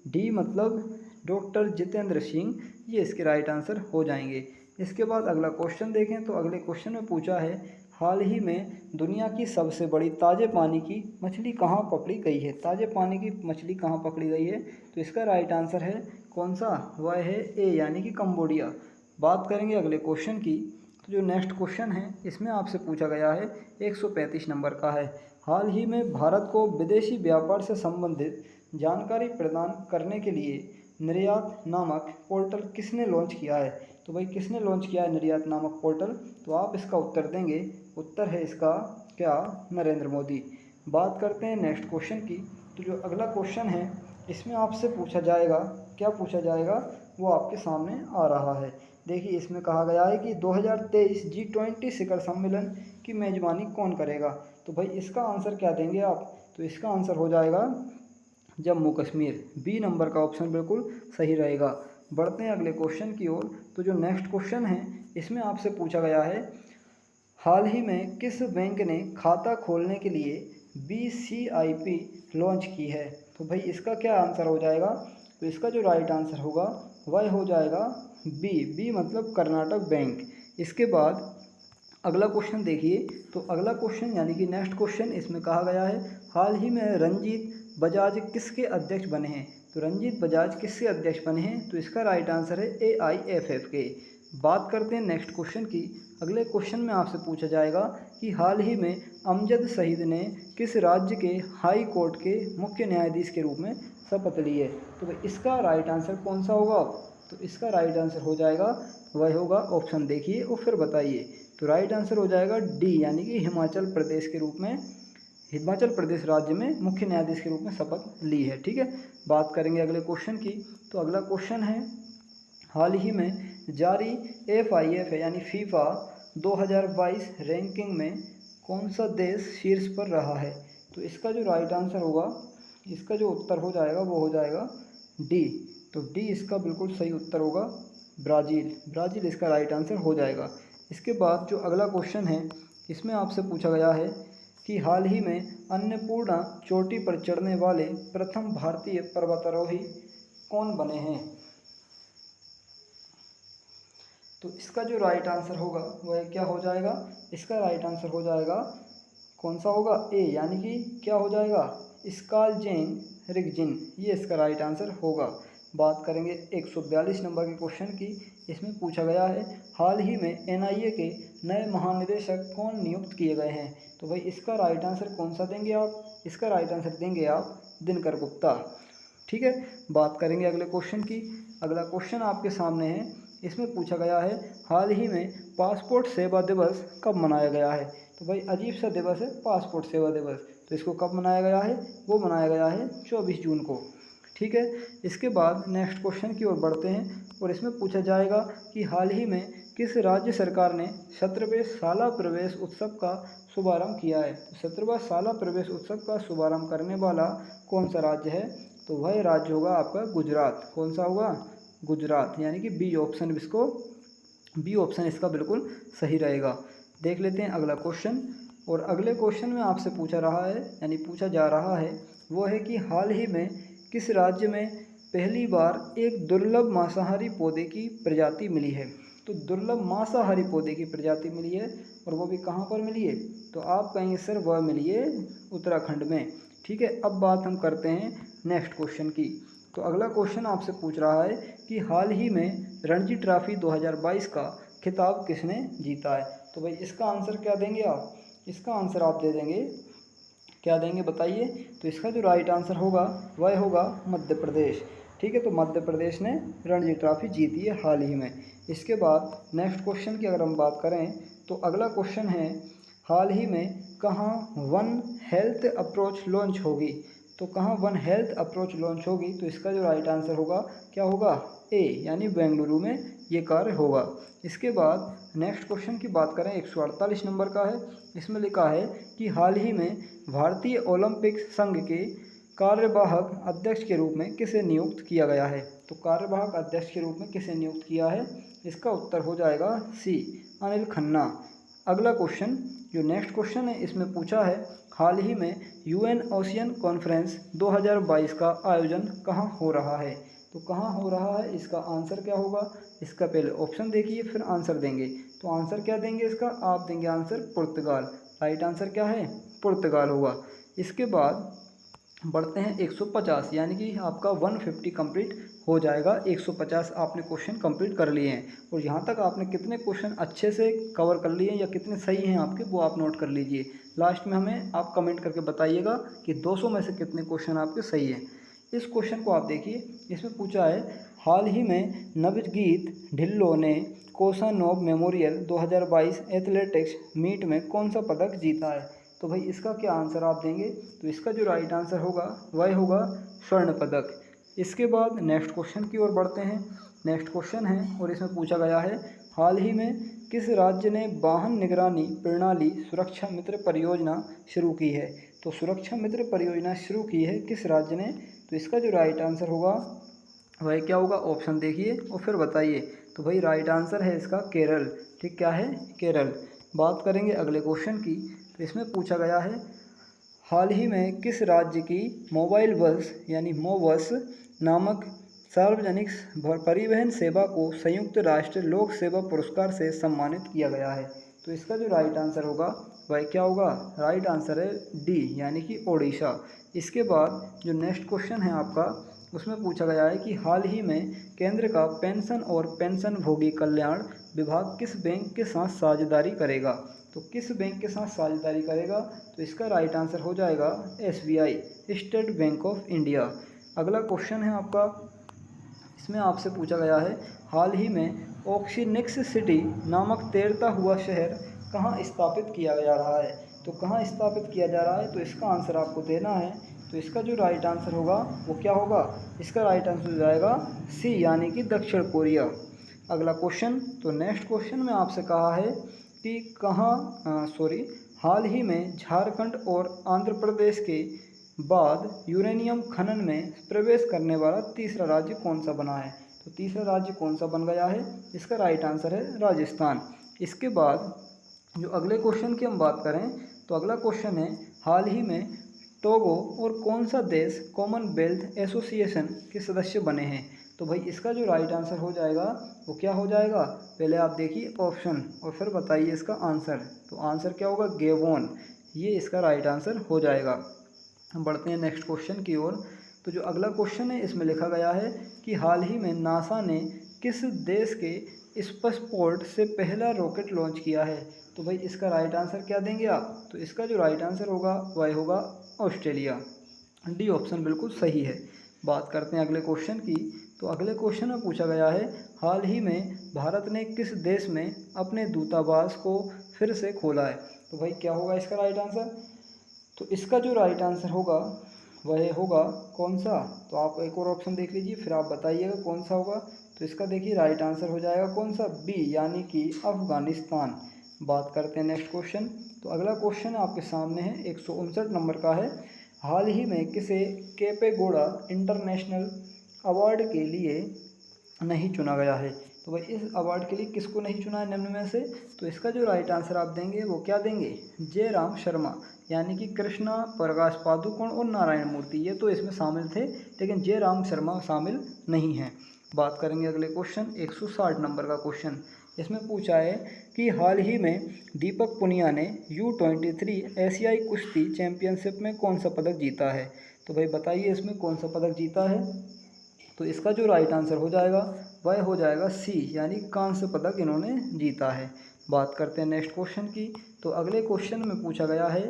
डी मतलब डॉक्टर जितेंद्र सिंह, ये इसके राइट आंसर हो जाएंगे। इसके बाद अगला क्वेश्चन देखें तो अगले क्वेश्चन में पूछा है हाल ही में दुनिया की सबसे बड़ी ताज़े पानी की मछली कहाँ पकड़ी गई है? ताज़े पानी की मछली कहाँ पकड़ी गई है? तो इसका राइट आंसर है कौन सा? वह है ए यानी कि कंबोडिया। बात करेंगे अगले क्वेश्चन की। तो जो नेक्स्ट क्वेश्चन है इसमें आपसे पूछा गया है 135 नंबर का है। हाल ही में भारत को विदेशी व्यापार से संबंधित जानकारी प्रदान करने के लिए निर्यात नामक पोर्टल किसने लॉन्च किया है? तो भाई किसने लॉन्च किया है निर्यात नामक पोर्टल? तो आप इसका उत्तर देंगे। उत्तर है इसका क्या? नरेंद्र मोदी। बात करते हैं नेक्स्ट क्वेश्चन की। तो जो अगला क्वेश्चन है इसमें आपसे पूछा जाएगा, क्या पूछा जाएगा वो आपके सामने आ रहा है। देखिए इसमें कहा गया है कि 2023 G20 शिखर सम्मेलन की मेजबानी कौन करेगा? तो भाई इसका आंसर क्या देंगे आप? तो इसका आंसर हो जाएगा जम्मू कश्मीर। बी नंबर का ऑप्शन बिल्कुल सही रहेगा। बढ़ते हैं अगले क्वेश्चन की ओर। तो जो नेक्स्ट क्वेश्चन है इसमें आपसे पूछा गया है हाल ही में किस बैंक ने खाता खोलने के लिए BCIP लॉन्च की है? तो भाई इसका क्या आंसर हो जाएगा? तो इसका जो राइट आंसर होगा वह हो जाएगा बी मतलब कर्नाटक बैंक। इसके बाद अगला क्वेश्चन देखिए। तो अगला क्वेश्चन यानी कि नेक्स्ट क्वेश्चन इसमें कहा गया है हाल ही में रंजीत बजाज किसके अध्यक्ष बने हैं? तो रंजीत बजाज किसके अध्यक्ष बने हैं? तो इसका राइट आंसर है AIFF के। बात करते हैं नेक्स्ट क्वेश्चन की। अगले क्वेश्चन में आपसे पूछा जाएगा कि हाल ही में अमजद शहीद ने किस राज्य के हाई कोर्ट के मुख्य न्यायाधीश के रूप में शपथ ली है? तो भाई इसका राइट आंसर कौन सा होगा? तो इसका राइट आंसर हो जाएगा वह होगा ऑप्शन देखिए और फिर बताइए। तो राइट आंसर हो जाएगा डी यानी कि हिमाचल प्रदेश के रूप में, हिमाचल प्रदेश राज्य में मुख्य न्यायाधीश के रूप में शपथ ली है। ठीक है, बात करेंगे अगले क्वेश्चन की। तो अगला क्वेश्चन है हाल ही में जारी FIF यानी फीफा 2022 रैंकिंग में कौन सा देश शीर्ष पर रहा है? तो इसका जो राइट आंसर होगा, इसका जो उत्तर हो जाएगा वो हो जाएगा डी। तो डी इसका बिल्कुल सही उत्तर होगा ब्राज़ील इसका राइट आंसर हो जाएगा। इसके बाद जो अगला क्वेश्चन है इसमें आपसे पूछा गया है कि हाल ही में अन्नपूर्णा चोटी पर चढ़ने वाले प्रथम भारतीय पर्वतारोही कौन बने हैं? तो इसका जो राइट आंसर होगा वह क्या हो जाएगा? इसका राइट आंसर हो जाएगा कौन सा होगा? ए यानी कि क्या हो जाएगा? स्कालजेन रिगजिन, ये इसका राइट आंसर होगा। बात करेंगे 142 नंबर के क्वेश्चन की। इसमें पूछा गया है हाल ही में एनआईए के नए महानिदेशक कौन नियुक्त किए गए हैं। तो भाई इसका राइट आंसर कौन सा देंगे आप, इसका राइट आंसर देंगे आप दिनकर गुप्ता। ठीक है, बात करेंगे अगले क्वेश्चन की। अगला क्वेश्चन आपके सामने है, इसमें पूछा गया है हाल ही में पासपोर्ट सेवा दिवस कब मनाया गया है। तो भाई अजीब सा दिवस है पासपोर्ट सेवा दिवस, तो इसको कब मनाया गया है, वो मनाया गया है 24 जून को। ठीक है, इसके बाद नेक्स्ट क्वेश्चन की ओर बढ़ते हैं और इसमें पूछा जाएगा कि हाल ही में किस राज्य सरकार ने 17वें शाला प्रवेश उत्सव का शुभारंभ किया है। तो 17वां शाला प्रवेश उत्सव का शुभारंभ करने वाला कौन सा राज्य है, तो वह राज्य होगा आपका गुजरात। कौन सा होगा, गुजरात, यानी कि बी ऑप्शन, इसको बी ऑप्शन इसका बिल्कुल सही रहेगा। देख लेते हैं अगला क्वेश्चन, और अगले क्वेश्चन में आपसे पूछा रहा है यानी पूछा जा रहा है वो है कि हाल ही में किस राज्य में पहली बार एक दुर्लभ मांसाहारी पौधे की प्रजाति मिली है। तो दुर्लभ मांसाहारी पौधे की प्रजाति मिली है, और वो भी कहाँ पर मिली है, तो आप कहेंगे सर वह मिली है उत्तराखंड में। ठीक है, अब बात हम करते हैं नेक्स्ट क्वेश्चन की। तो अगला क्वेश्चन आपसे पूछ रहा है कि हाल ही में रणजी ट्रॉफी 2022 का खिताब किसने जीता है। तो भाई इसका आंसर क्या देंगे आप, इसका आंसर आप दे देंगे, क्या देंगे बताइए। तो इसका जो राइट आंसर होगा वह होगा मध्य प्रदेश। ठीक है, तो मध्य प्रदेश ने रणजी ट्रॉफी जीती है हाल ही में। इसके बाद नेक्स्ट क्वेश्चन की अगर हम बात करें तो अगला क्वेश्चन है हाल ही में कहाँ वन हेल्थ अप्रोच लॉन्च होगी। तो कहाँ वन हेल्थ अप्रोच लॉन्च होगी, तो इसका जो राइट आंसर होगा क्या होगा, ए, यानी बेंगलुरु में ये कार्य होगा। इसके बाद नेक्स्ट क्वेश्चन की बात करें 148 नंबर का है। इसमें लिखा है कि हाल ही में भारतीय ओलंपिक संघ के कार्यवाहक अध्यक्ष के रूप में किसे नियुक्त किया गया है। तो कार्यवाहक अध्यक्ष के रूप में किसे नियुक्त किया है, इसका उत्तर हो जाएगा सी, अनिल खन्ना। अगला क्वेश्चन जो नेक्स्ट क्वेश्चन है इसमें पूछा है हाल ही में यूएन ओशियन कॉन्फ्रेंस 2022 का आयोजन कहाँ हो रहा है। तो कहाँ हो रहा है, इसका आंसर क्या होगा, इसका पहले ऑप्शन देखिए फिर आंसर देंगे। तो आंसर क्या देंगे इसका, आप देंगे आंसर पुर्तगाल। राइट आंसर क्या है, पुर्तगाल होगा। इसके बाद बढ़ते हैं 150, यानी कि आपका 150 कंप्लीट हो जाएगा। 150 आपने क्वेश्चन कंप्लीट कर लिए हैं, और यहाँ तक आपने कितने क्वेश्चन अच्छे से कवर कर लिए या कितने सही हैं आपके, वो आप नोट कर लीजिए। लास्ट में हमें आप कमेंट करके बताइएगा कि 200 में से कितने क्वेश्चन आपके सही हैं। इस क्वेश्चन को आप देखिए, इसमें पूछा है हाल ही में नवजीत ढिल्लों ने कोसानोव मेमोरियल 2022 एथलेटिक्स मीट में कौन सा पदक जीता है। तो भाई इसका क्या आंसर आप देंगे, तो इसका जो राइट आंसर होगा वह होगा स्वर्ण पदक। इसके बाद नेक्स्ट क्वेश्चन की ओर बढ़ते हैं। नेक्स्ट क्वेश्चन है और इसमें पूछा गया है हाल ही में किस राज्य ने वाहन निगरानी प्रणाली सुरक्षा मित्र परियोजना शुरू की है। तो सुरक्षा मित्र परियोजना शुरू की है किस राज्य ने, तो इसका जो राइट आंसर होगा वह क्या होगा, ऑप्शन देखिए और फिर बताइए। तो भाई राइट आंसर है इसका केरल। ठीक, क्या है, केरल। बात करेंगे अगले क्वेश्चन की। तो इसमें पूछा गया है हाल ही में किस राज्य की मोबाइल बस यानी मोबस नामक सार्वजनिक परिवहन सेवा को संयुक्त राष्ट्र लोक सेवा पुरस्कार से सम्मानित किया गया है। तो इसका जो राइट आंसर होगा वह क्या होगा, राइट आंसर है डी, यानी कि ओडिशा। इसके बाद जो नेक्स्ट क्वेश्चन है आपका उसमें पूछा गया है कि हाल ही में केंद्र का पेंशन और पेंशनभोगी कल्याण विभाग किस बैंक के साथ साझेदारी करेगा। तो किस बैंक के साथ साझेदारी करेगा, तो इसका राइट आंसर हो जाएगा SBI, state bank of India. अगला क्वेश्चन है आपका, इसमें आपसे पूछा गया है हाल ही में ऑक्सीनिक्स सिटी नामक तैरता हुआ शहर कहाँ स्थापित किया जा रहा है। तो कहाँ स्थापित किया जा रहा है, तो इसका आंसर आपको देना है। तो इसका जो राइट आंसर होगा वो क्या होगा, इसका राइट आंसर हो जाएगा सी, यानी कि दक्षिण कोरिया। अगला क्वेश्चन, तो नेक्स्ट क्वेश्चन में आपसे कहा है कि हाल ही में झारखंड और आंध्र प्रदेश के बाद यूरेनियम खनन में प्रवेश करने वाला तीसरा राज्य कौन सा बना है। तो तीसरा राज्य कौन सा बन गया है, इसका राइट आंसर है राजस्थान। इसके बाद जो अगले क्वेश्चन की हम बात करें तो अगला क्वेश्चन है हाल ही में टोगो और कौन सा देश कॉमनवेल्थ एसोसिएशन के सदस्य बने हैं। तो भाई इसका जो राइट आंसर हो जाएगा वो क्या हो जाएगा, पहले आप देखिए ऑप्शन और फिर बताइए इसका आंसर। तो आंसर क्या होगा, गेबोन, ये इसका राइट आंसर हो जाएगा। हम बढ़ते हैं नेक्स्ट क्वेश्चन की ओर। तो जो अगला क्वेश्चन है इसमें लिखा गया है कि हाल ही में नासा ने किस देश के स्पेसपोर्ट से पहला रॉकेट लॉन्च किया है? तो भाई इसका राइट आंसर क्या देंगे आप? तो इसका जो राइट आंसर होगा वह होगा ऑस्ट्रेलिया। डी ऑप्शन बिल्कुल सही है। बात करते हैं अगले क्वेश्चन की। तो अगले क्वेश्चन में पूछा गया है, हाल ही में भारत ने किस देश में अपने दूतावास को फिर से खोला है? तो भाई क्या होगा इसका राइट आंसर? तो इसका जो राइट आंसर होगा वह होगा कौन सा? तो आप एक और ऑप्शन देख लीजिए, फिर आप बताइएगा कौन सा होगा। तो इसका देखिए राइट आंसर हो जाएगा कौन सा? बी, यानी कि अफ़गानिस्तान। बात करते हैं नेक्स्ट क्वेश्चन। तो अगला क्वेश्चन आपके सामने है, 159 नंबर का है। हाल ही में किसे केपेगौड़ा इंटरनेशनल अवार्ड के लिए नहीं चुना गया है? तो भाई इस अवार्ड के लिए किसको नहीं चुना है निम्न में से? तो इसका जो राइट आंसर आप देंगे वो क्या देंगे? जयराम शर्मा, यानी कि कृष्णा, प्रकाश पादुकोण और नारायण मूर्ति, ये तो इसमें शामिल थे, लेकिन जयराम शर्मा शामिल नहीं हैं। बात करेंगे अगले क्वेश्चन, 160 नंबर का क्वेश्चन। इसमें पूछा है कि हाल ही में दीपक पुनिया ने U23 एशियाई कुश्ती चैंपियनशिप में कौन सा पदक जीता है? तो भाई बताइए इसमें कौन सा पदक जीता है? तो इसका जो राइट आंसर हो जाएगा वह हो जाएगा सी, यानी कांस्य पदक इन्होंने जीता है। बात करते हैं नेक्स्ट क्वेश्चन की। तो अगले क्वेश्चन में पूछा गया है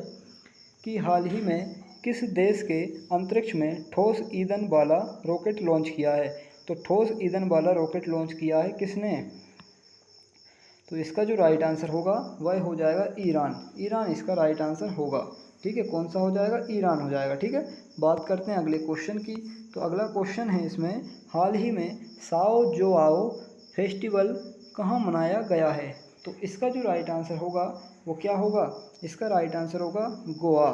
कि हाल ही में किस देश के अंतरिक्ष में ठोस ईंधन वाला रॉकेट लॉन्च किया है? तो ठोस ईंधन वाला रॉकेट लॉन्च किया है किसने? तो इसका जो राइट आंसर होगा वह हो जाएगा ईरान। ईरान इसका राइट आंसर होगा। ठीक है, कौन सा हो जाएगा? ईरान हो जाएगा। ठीक है, बात करते हैं अगले क्वेश्चन की। तो अगला क्वेश्चन है इसमें, हाल ही में साओ जोआओ फेस्टिवल कहाँ मनाया गया है? तो इसका जो राइट आंसर होगा वो क्या होगा? इसका राइट आंसर होगा गोवा।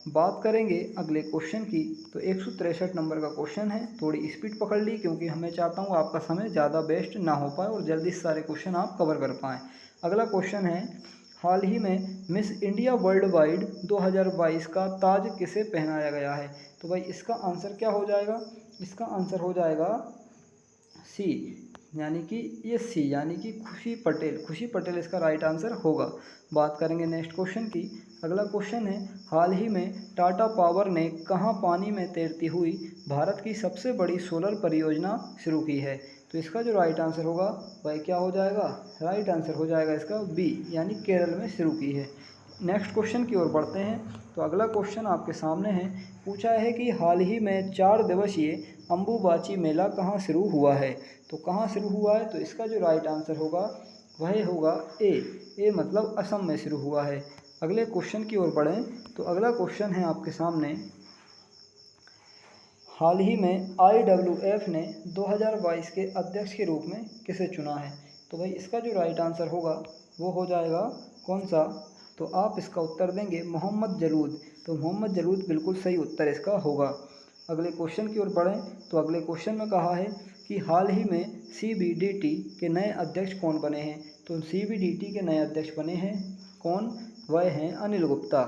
बात करेंगे अगले क्वेश्चन की। तो 163 नंबर का क्वेश्चन है, थोड़ी स्पीड पकड़ ली क्योंकि मैं चाहता हूँ आपका समय ज़्यादा वेस्ट ना हो पाए और जल्दी से सारे क्वेश्चन आप कवर कर पाएँ। अगला क्वेश्चन है, हाल ही में मिस इंडिया वर्ल्ड वाइड 2022 का ताज किसे पहनाया गया है? तो भाई इसका आंसर क्या हो जाएगा? इसका आंसर हो जाएगा सी, यानी कि ये सी, यानी कि खुशी पटेल। खुशी पटेल इसका राइट आंसर होगा। बात करेंगे नेक्स्ट क्वेश्चन की। अगला क्वेश्चन है, हाल ही में टाटा पावर ने कहाँ पानी में तैरती हुई भारत की सबसे बड़ी सोलर परियोजना शुरू की है? तो इसका जो राइट आंसर होगा वह क्या हो जाएगा? राइट आंसर हो जाएगा इसका बी, यानी केरल में शुरू की है। नेक्स्ट क्वेश्चन की ओर बढ़ते हैं। तो अगला क्वेश्चन आपके सामने है, पूछा है कि हाल ही में 4 दिवसीय अम्बुबाची मेला कहाँ शुरू हुआ है? तो कहाँ शुरू हुआ है? तो इसका जो राइट आंसर होगा वह होगा ए मतलब असम में शुरू हुआ है। अगले क्वेश्चन की ओर बढ़ें। तो अगला क्वेश्चन है आपके सामने, हाल ही में IWF ने 2022 के अध्यक्ष के रूप में किसे चुना है? तो भाई इसका जो राइट आंसर होगा वो हो जाएगा कौन सा? तो आप इसका उत्तर देंगे मोहम्मद जलूद। तो मोहम्मद जलूद बिल्कुल सही उत्तर इसका होगा। अगले क्वेश्चन की ओर बढ़ें। तो अगले क्वेश्चन में कहा है कि हाल ही में CBDT के नए अध्यक्ष कौन बने हैं? तो CBDT के नए अध्यक्ष बने हैं कौन? वह हैं अनिल गुप्ता।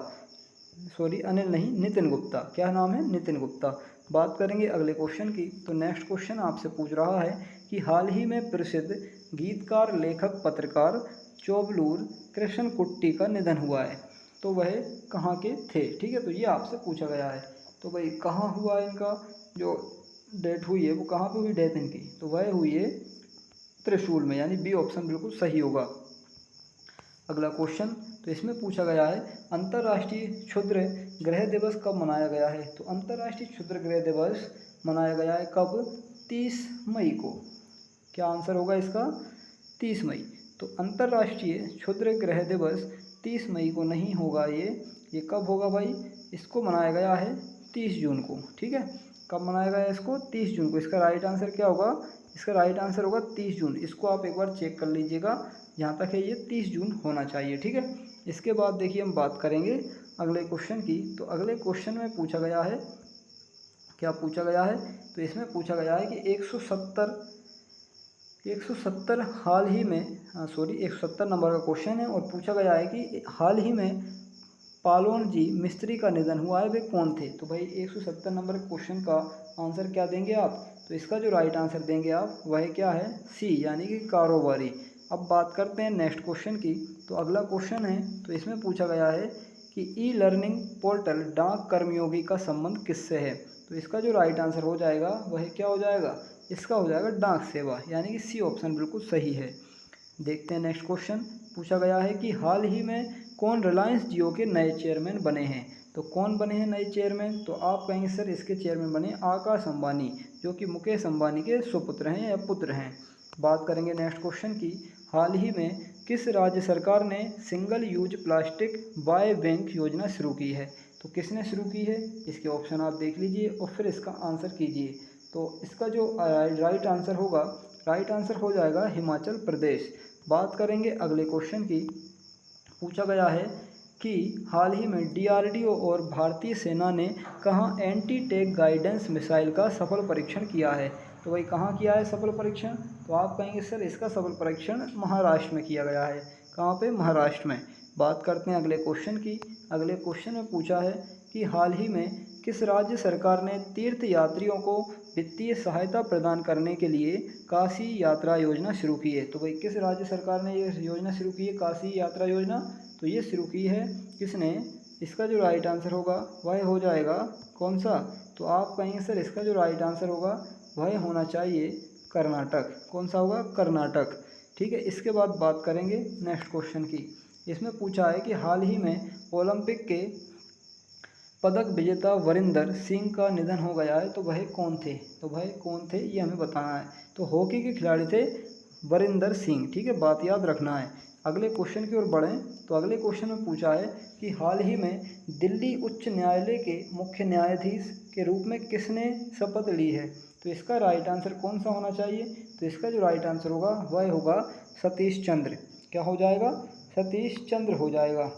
सॉरी, अनिल नहीं, नितिन गुप्ता। क्या नाम है? नितिन गुप्ता। बात करेंगे अगले क्वेश्चन की। तो नेक्स्ट क्वेश्चन आपसे पूछ रहा है कि हाल ही में प्रसिद्ध गीतकार, लेखक, पत्रकार चोबलूर कृष्ण कुट्टी का निधन हुआ है। तो वह कहाँ के थे? ठीक है, तो ये आपसे पूछा गया है। तो भाई कहाँ हुआ इनका जो डेथ हुई है, वो कहाँ पे हुई डेथ इनकी? तो वह हुई है त्रिशूल में, यानी बी ऑप्शन बिल्कुल सही होगा। अगला क्वेश्चन, तो इसमें पूछा गया है, अंतर्राष्ट्रीय क्षुद्र ग्रह दिवस कब मनाया गया है? तो अंतर्राष्ट्रीय क्षुद्र ग्रह दिवस मनाया गया है कब? 30 मई को। क्या आंसर होगा इसका? 30 मई। तो अंतर्राष्ट्रीय क्षुद्र ग्रह दिवस 30 मई को नहीं होगा, ये कब होगा भाई? इसको मनाया गया है 30 जून को। ठीक है, कब मनाया गया है इसको? 30 जून को। इसका राइट आंसर क्या होगा? इसका राइट आंसर होगा 30 जून। इसको आप एक बार चेक कर लीजिएगा, जहाँ तक है ये 30 जून होना चाहिए। ठीक है, इसके बाद देखिए हम बात करेंगे अगले क्वेश्चन की। तो अगले क्वेश्चन में पूछा गया है, क्या पूछा गया है? तो इसमें पूछा गया है कि 170 हाल ही में 170 नंबर का क्वेश्चन है और पूछा गया है कि हाल ही में पालोन जी मिस्त्री का निधन हुआ है, वे कौन थे? तो भाई 170 नंबर क्वेश्चन का आंसर क्या देंगे आप? तो इसका जो राइट आंसर देंगे आप वह क्या है? सी, यानी कि कारोबारी। अब बात करते हैं नेक्स्ट क्वेश्चन की। तो अगला क्वेश्चन है, तो इसमें पूछा गया है कि ई-लर्निंग पोर्टल डाक कर्मयोगी का संबंध किससे है? तो इसका जो राइट आंसर हो जाएगा वह क्या हो जाएगा? इसका हो जाएगा डाक सेवा, यानी कि सी ऑप्शन बिल्कुल सही है। देखते हैं नेक्स्ट क्वेश्चन। पूछा गया है कि हाल ही में कौन रिलायंस जियो के नए चेयरमैन बने हैं। तो कौन बने हैं नए चेयरमैन, तो आप कहेंगे सर इसके चेयरमैन बने आकाश अंबानी, जो कि मुकेश अंबानी के सुपुत्र हैं या पुत्र हैं। बात करेंगे नेक्स्ट क्वेश्चन की। हाल ही में किस राज्य सरकार ने single use plastic by bank योजना शुरू की है। तो किसने शुरू की है, इसके ऑप्शन आप देख लीजिए और फिर इसका आंसर कीजिए। तो इसका जो राइट आंसर होगा, राइट आंसर हो जाएगा हिमाचल प्रदेश। बात करेंगे अगले क्वेश्चन की। पूछा गया है कि हाल ही में डीआरडीओ और भारतीय सेना ने कहाँ एंटी टैंक गाइडेंस मिसाइल का सफल परीक्षण किया है। तो भाई कहाँ किया है सफल परीक्षण, तो आप कहेंगे सर इसका सफल परीक्षण महाराष्ट्र में किया गया है। कहाँ पे, महाराष्ट्र में। बात करते हैं अगले क्वेश्चन की। अगले क्वेश्चन में पूछा है कि हाल ही में किस राज्य सरकार ने तीर्थ यात्रियों को वित्तीय सहायता प्रदान करने के लिए काशी यात्रा योजना शुरू की है। तो भाई किस राज्य सरकार ने ये योजना शुरू की है, काशी यात्रा योजना। तो ये शुरू की है किसने, इसका जो राइट आंसर होगा वह हो जाएगा कौन सा, तो आप कहेंगे सर इसका जो राइट आंसर होगा वह होना चाहिए कर्नाटक। कौन सा होगा, कर्नाटक। ठीक है, इसके बाद बात करेंगे नेक्स्ट क्वेश्चन की। इसमें पूछा है कि हाल ही में ओलंपिक के पदक विजेता वरिंदर सिंह का निधन हो गया है। तो वह कौन थे, तो वह कौन थे ये हमें बताना है। तो हॉकी के खिलाड़ी थे वरिंदर सिंह। ठीक है, बात याद रखना है। अगले क्वेश्चन की ओर बढ़ें तो अगले क्वेश्चन में पूछा है कि हाल ही में दिल्ली उच्च न्यायालय के मुख्य न्यायाधीश के रूप में किसने शपथ ली है। तो इसका राइट आंसर कौन सा होना चाहिए, तो इसका जो राइट आंसर होगा वह होगा सतीश चंद्र। क्या हो जाएगा, सतीश चंद्र हो जाएगा।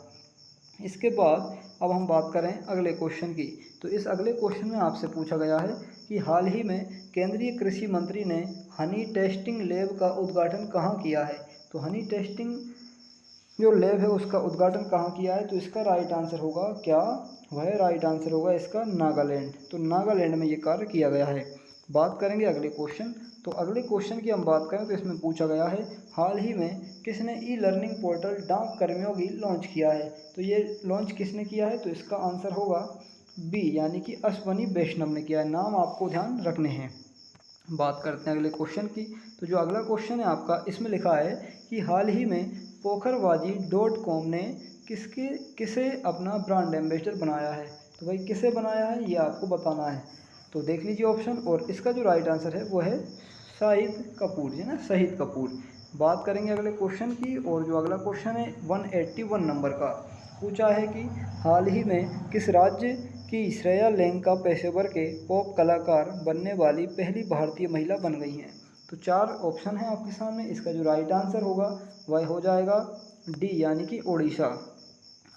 इसके बाद अब हम बात करें अगले क्वेश्चन की। तो इस अगले क्वेश्चन में आपसे पूछा गया है कि हाल ही में केंद्रीय कृषि मंत्री ने हनी टेस्टिंग लैब का उद्घाटन कहाँ किया है। तो हनी टेस्टिंग जो लैब है उसका उद्घाटन कहाँ किया है, तो इसका राइट आंसर होगा क्या, वह राइट आंसर होगा इसका नागालैंड। तो नागालैंड में ये कार्य किया गया है। बात करेंगे अगले क्वेश्चन। तो अगले क्वेश्चन की हम बात करें तो इसमें पूछा गया है हाल ही में किसने ई लर्निंग पोर्टल डाक कर्मियों की लॉन्च किया है। तो ये लॉन्च किसने किया है, तो इसका आंसर होगा बी, यानी कि अश्वनी वैष्णव ने किया है। नाम आपको ध्यान रखने हैं। बात करते हैं अगले क्वेश्चन की। तो जो अगला क्वेश्चन है आपका, इसमें लिखा है कि हाल ही में पोखरबाजी.com ने किसे अपना ब्रांड एम्बेसडर बनाया है। तो भाई किसे बनाया है ये आपको बताना है। तो देख लीजिए ऑप्शन, और इसका जो राइट आंसर है वो है शाहिद कपूर, है ना, शहीद कपूर। बात करेंगे अगले क्वेश्चन की, और जो अगला क्वेश्चन है 181 नंबर का। पूछा है कि हाल ही में किस राज्य की श्रेया लेंका पेशेवर के पॉप कलाकार बनने वाली पहली भारतीय महिला बन गई हैं। तो 4 ऑप्शन है आपके सामने। इसका जो राइट आंसर होगा वह हो जाएगा डी, यानी कि ओडिशा।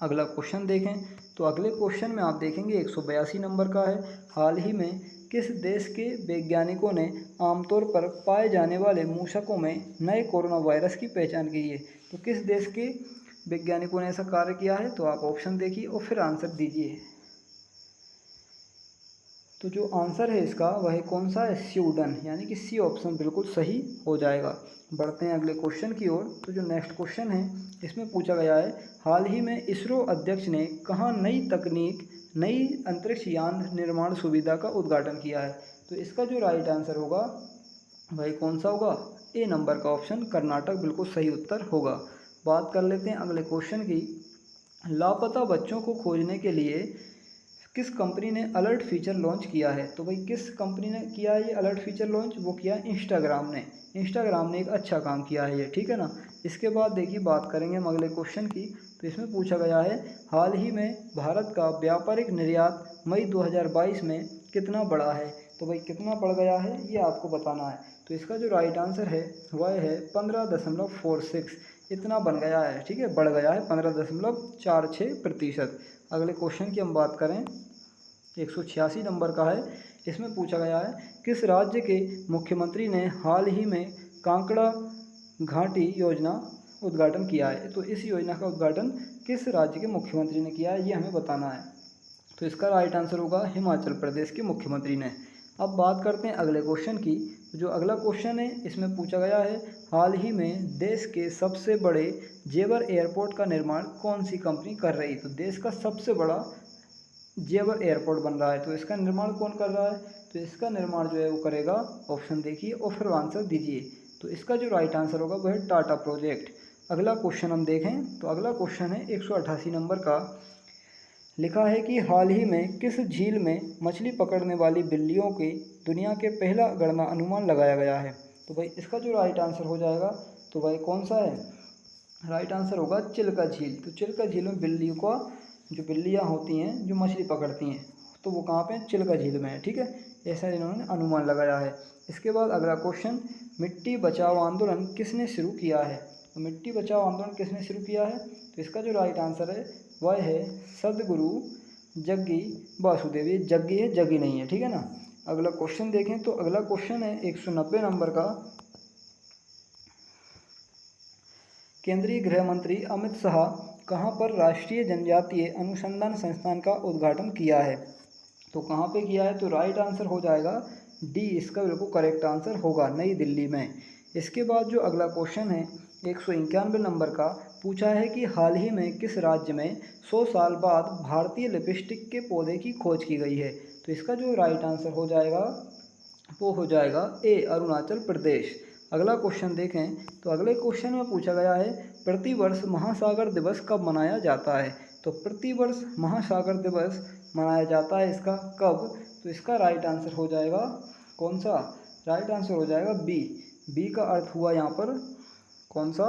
अगला क्वेश्चन देखें। तो अगले क्वेश्चन में आप देखेंगे 182 नंबर का है। हाल ही में किस देश के वैज्ञानिकों ने आमतौर पर पाए जाने वाले मूषकों में नए कोरोना वायरस की पहचान की है। तो किस देश के वैज्ञानिकों ने ऐसा कार्य किया है, तो आप ऑप्शन देखिए और फिर आंसर दीजिए। तो जो आंसर है इसका वह कौन सा है, स्वीडन, यानी कि सी ऑप्शन बिल्कुल सही हो जाएगा। बढ़ते हैं अगले क्वेश्चन की ओर। तो जो नेक्स्ट क्वेश्चन है इसमें पूछा गया है हाल ही में इसरो अध्यक्ष ने कहाँ नई तकनीक, नई अंतरिक्ष यान निर्माण सुविधा का उद्घाटन किया है। तो इसका जो राइट आंसर होगा वह कौन सा होगा, ए नंबर का ऑप्शन कर्नाटक बिल्कुल सही उत्तर होगा। बात कर लेते हैं अगले क्वेश्चन की। लापता बच्चों को खोजने के लिए किस कंपनी ने अलर्ट फीचर लॉन्च किया है। तो भाई किस कंपनी ने किया है ये अलर्ट फीचर लॉन्च, वो किया है इंस्टाग्राम ने। इंस्टाग्राम ने एक अच्छा काम किया है ये, ठीक है ना। इसके बाद देखिए बात करेंगे हम अगले क्वेश्चन की। तो इसमें पूछा गया है हाल ही में भारत का व्यापारिक निर्यात मई 2022 में कितना बढ़ा है। तो भाई कितना बढ़ गया है ये आपको बताना है। तो इसका जो राइट आंसर है वह है 15.46, इतना बन गया है। ठीक है, बढ़ गया है 15.46%। अगले क्वेश्चन की हम बात करें 186 नंबर का है। इसमें पूछा गया है किस राज्य के मुख्यमंत्री ने हाल ही में कांकड़ा घाटी योजना उद्घाटन किया है। तो इस योजना का उद्घाटन किस राज्य के मुख्यमंत्री ने किया है ये हमें बताना है। तो इसका राइट आंसर होगा हिमाचल प्रदेश के मुख्यमंत्री ने। अब बात करते हैं अगले क्वेश्चन की। जो अगला क्वेश्चन है इसमें पूछा गया है हाल ही में देश के सबसे बड़े जेवर एयरपोर्ट का निर्माण कौन सी कंपनी कर रही है। तो देश का सबसे बड़ा जेवर एयरपोर्ट बन रहा है, तो इसका निर्माण कौन कर रहा है? तो इसका निर्माण जो है वो करेगा, ऑप्शन देखिए और फिर आंसर दीजिए। तो इसका जो राइट आंसर होगा वह है टाटा प्रोजेक्ट। अगला क्वेश्चन हम देखें तो अगला क्वेश्चन है 188 नंबर का। लिखा है कि हाल ही में किस झील में मछली पकड़ने वाली बिल्लियों के दुनिया के पहला गणना अनुमान लगाया गया है? तो भाई इसका जो राइट आंसर हो जाएगा तो भाई कौन सा है? राइट आंसर होगा चिल्का झील। तो चिल्का झील में बिल्लियों का, जो बिल्लियाँ होती हैं जो मछली पकड़ती हैं, तो वो कहाँ पे हैं? चिल्का झील में है। ठीक है, ऐसा इन्होंने अनुमान लगाया है। इसके बाद अगला क्वेश्चन, मिट्टी बचाओ आंदोलन किसने शुरू किया है? तो मिट्टी बचाओ आंदोलन किसने शुरू किया है? तो इसका जो राइट आंसर है वह है सदगुरु जग्गी वासुदेव। ये जग्गी है, जग्गी नहीं है। ठीक है ना। अगला क्वेश्चन देखें तो अगला क्वेश्चन है 190 नंबर का। केंद्रीय गृह मंत्री अमित शाह कहाँ पर राष्ट्रीय जनजातीय अनुसंधान संस्थान का उद्घाटन किया है? तो कहाँ पे किया है? तो राइट आंसर हो जाएगा डी, इसका बिल्कुल करेक्ट आंसर होगा नई दिल्ली में। इसके बाद जो अगला क्वेश्चन है 191 नंबर का, पूछा है कि हाल ही में किस राज्य में 100 साल बाद भारतीय लिपस्टिक के पौधे की खोज की गई है? तो इसका जो राइट आंसर हो जाएगा वो हो जाएगा ए, अरुणाचल प्रदेश। अगला क्वेश्चन देखें तो अगले क्वेश्चन में पूछा गया है प्रतिवर्ष महासागर दिवस कब मनाया जाता है? तो प्रतिवर्ष महासागर दिवस मनाया जाता है, इसका कब? तो इसका राइट आंसर हो जाएगा कौन सा? राइट आंसर हो जाएगा बी। बी का अर्थ हुआ यहाँ पर कौन सा?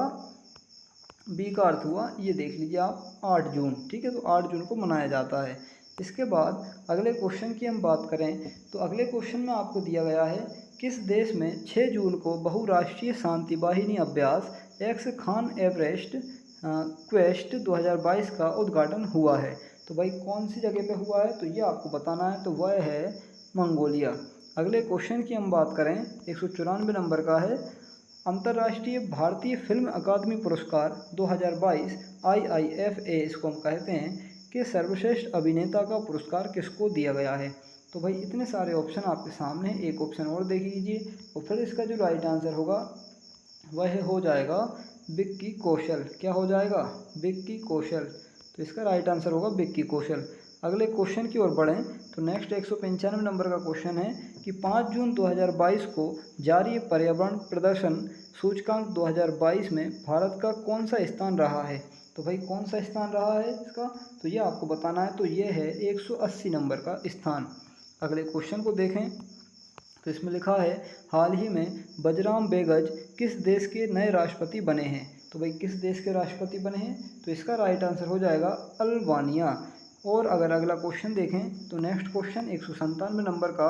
बी का अर्थ हुआ, ये देख लीजिए आप, 8 जून। ठीक है, तो 8 जून को मनाया जाता है। इसके बाद अगले क्वेश्चन की हम बात करें तो अगले क्वेश्चन में आपको दिया गया है किस देश में 6 जून को बहुराष्ट्रीय शांति वाहिनी अभ्यास एक्स खान एवरेस्ट क्वेस्ट 2022 का उद्घाटन हुआ है? तो भाई कौन सी जगह पे हुआ है? तो ये आपको बताना है। तो वह है मंगोलिया। अगले क्वेश्चन की हम बात करें 194 नंबर का है, अंतर्राष्ट्रीय भारतीय फिल्म अकादमी पुरस्कार 2022 IIFA इसको हम कहते हैं कि सर्वश्रेष्ठ अभिनेता का पुरस्कार किसको दिया गया है? तो भाई इतने सारे ऑप्शन आपके सामने, एक ऑप्शन और देख लीजिए और फिर इसका जो राइट आंसर होगा वह हो जाएगा विक्की कौशल। क्या हो जाएगा? विक्की कौशल। तो इसका राइट आंसर होगा विक्की कौशल। अगले क्वेश्चन की ओर बढ़ें तो नेक्स्ट 195 नंबर का क्वेश्चन है कि 5 जून 2022 को जारी पर्यावरण प्रदर्शन सूचकांक 2022 में भारत का कौन सा स्थान रहा है? तो भाई कौन सा स्थान रहा है इसका? तो ये आपको बताना है। तो ये है 180 नंबर का स्थान। अगले क्वेश्चन को देखें तो इसमें लिखा है हाल ही में बजराम बेगज किस देश के नए राष्ट्रपति बने हैं? तो भाई किस देश के राष्ट्रपति बने हैं? तो इसका राइट आंसर हो जाएगा अल्बानिया। और अगर अगला क्वेश्चन देखें तो नेक्स्ट क्वेश्चन 197 नंबर का,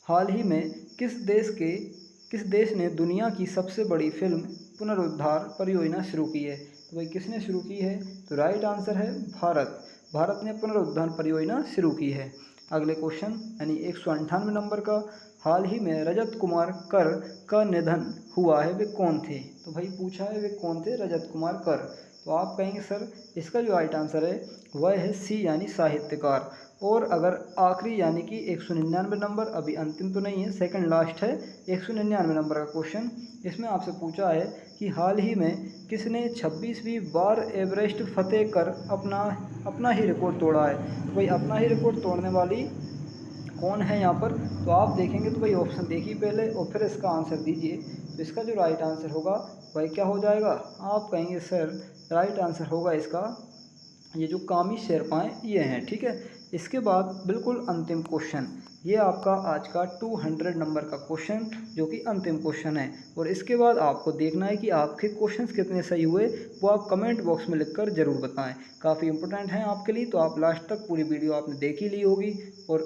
हाल ही में किस देश ने दुनिया की सबसे बड़ी फिल्म पुनरुद्धार परियोजना शुरू की है? तो भाई किसने शुरू की है? तो राइट आंसर है भारत। भारत ने पुनरुद्धार परियोजना शुरू की है। अगले क्वेश्चन यानी 198 नंबर का, हाल ही में रजत कुमार कर का निधन हुआ है, वे कौन थे? तो भाई पूछा है वे कौन थे? रजत कुमार कर। तो आप कहेंगे सर इसका जो राइट आंसर है वह है सी, यानी साहित्यकार। और अगर आखिरी यानी कि 199 नंबर, अभी अंतिम तो नहीं है, सेकंड लास्ट है 199 नंबर का क्वेश्चन। इसमें आपसे पूछा है कि हाल ही में किसने 26वीं बार एवरेस्ट फतेह कर अपना ही रिकॉर्ड तोड़ा है? तो भाई अपना ही रिकॉर्ड तोड़ने वाली कौन है यहाँ पर? तो आप देखेंगे तो भाई ऑप्शन देखिए पहले और फिर इसका आंसर दीजिए। तो इसका जो राइट आंसर होगा भाई क्या हो जाएगा? आप कहेंगे सर राइट आंसर होगा इसका ये जो कामी शेरपाएँ ये हैं। ठीक है, इसके बाद बिल्कुल अंतिम क्वेश्चन, ये आपका आज का 200 नंबर का क्वेश्चन जो कि अंतिम क्वेश्चन है। और इसके बाद आपको देखना है कि आपके क्वेश्चंस कितने सही हुए वो आप कमेंट बॉक्स में लिखकर ज़रूर बताएं। काफ़ी इंपॉर्टेंट हैं आपके लिए, तो आप लास्ट तक पूरी वीडियो आपने देख ही ली होगी। और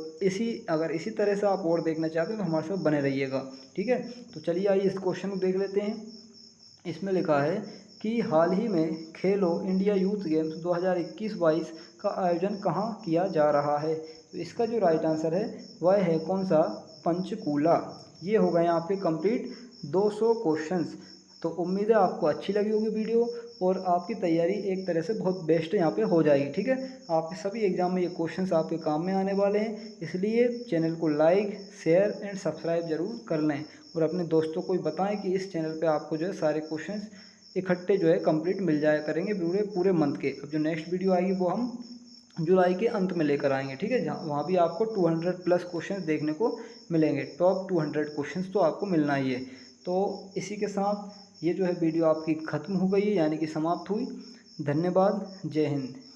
अगर इसी तरह से आप और देखना चाहते हैं तो हमारे साथ बने रहिएगा। ठीक है, तो चलिए आइए इस क्वेश्चन को देख लेते हैं। इसमें लिखा है कि हाल ही में खेलो इंडिया यूथ गेम्स 2021-22 का आयोजन कहाँ किया जा रहा है? तो इसका जो राइट आंसर है वह है कौन सा? पंचकूला। ये हो गए आपके कंप्लीट 200 क्वेश्चंस। तो उम्मीद है आपको अच्छी लगी होगी वीडियो और आपकी तैयारी एक तरह से बहुत बेस्ट यहाँ पे हो जाएगी। ठीक है, आपके सभी एग्जाम में ये क्वेश्चंस आपके काम में आने वाले हैं, इसलिए चैनल को लाइक शेयर एंड सब्सक्राइब जरूर कर लें और अपने दोस्तों को भी बताएं कि इस चैनल पे आपको जो है सारे क्वेश्चंस इकट्ठे जो है कंप्लीट मिल जाया करेंगे पूरे मंथ के। अब जो नेक्स्ट वीडियो आएगी वो हम जुलाई के अंत में लेकर आएंगे, ठीक है। जहाँ वहाँ भी आपको 200 प्लस क्वेश्चंस देखने को मिलेंगे, टॉप 200 क्वेश्चंस तो आपको मिलना ही है। तो इसी के साथ ये जो है वीडियो आपकी ख़त्म हो गई है, यानी कि समाप्त हुई। धन्यवाद। जय हिंद।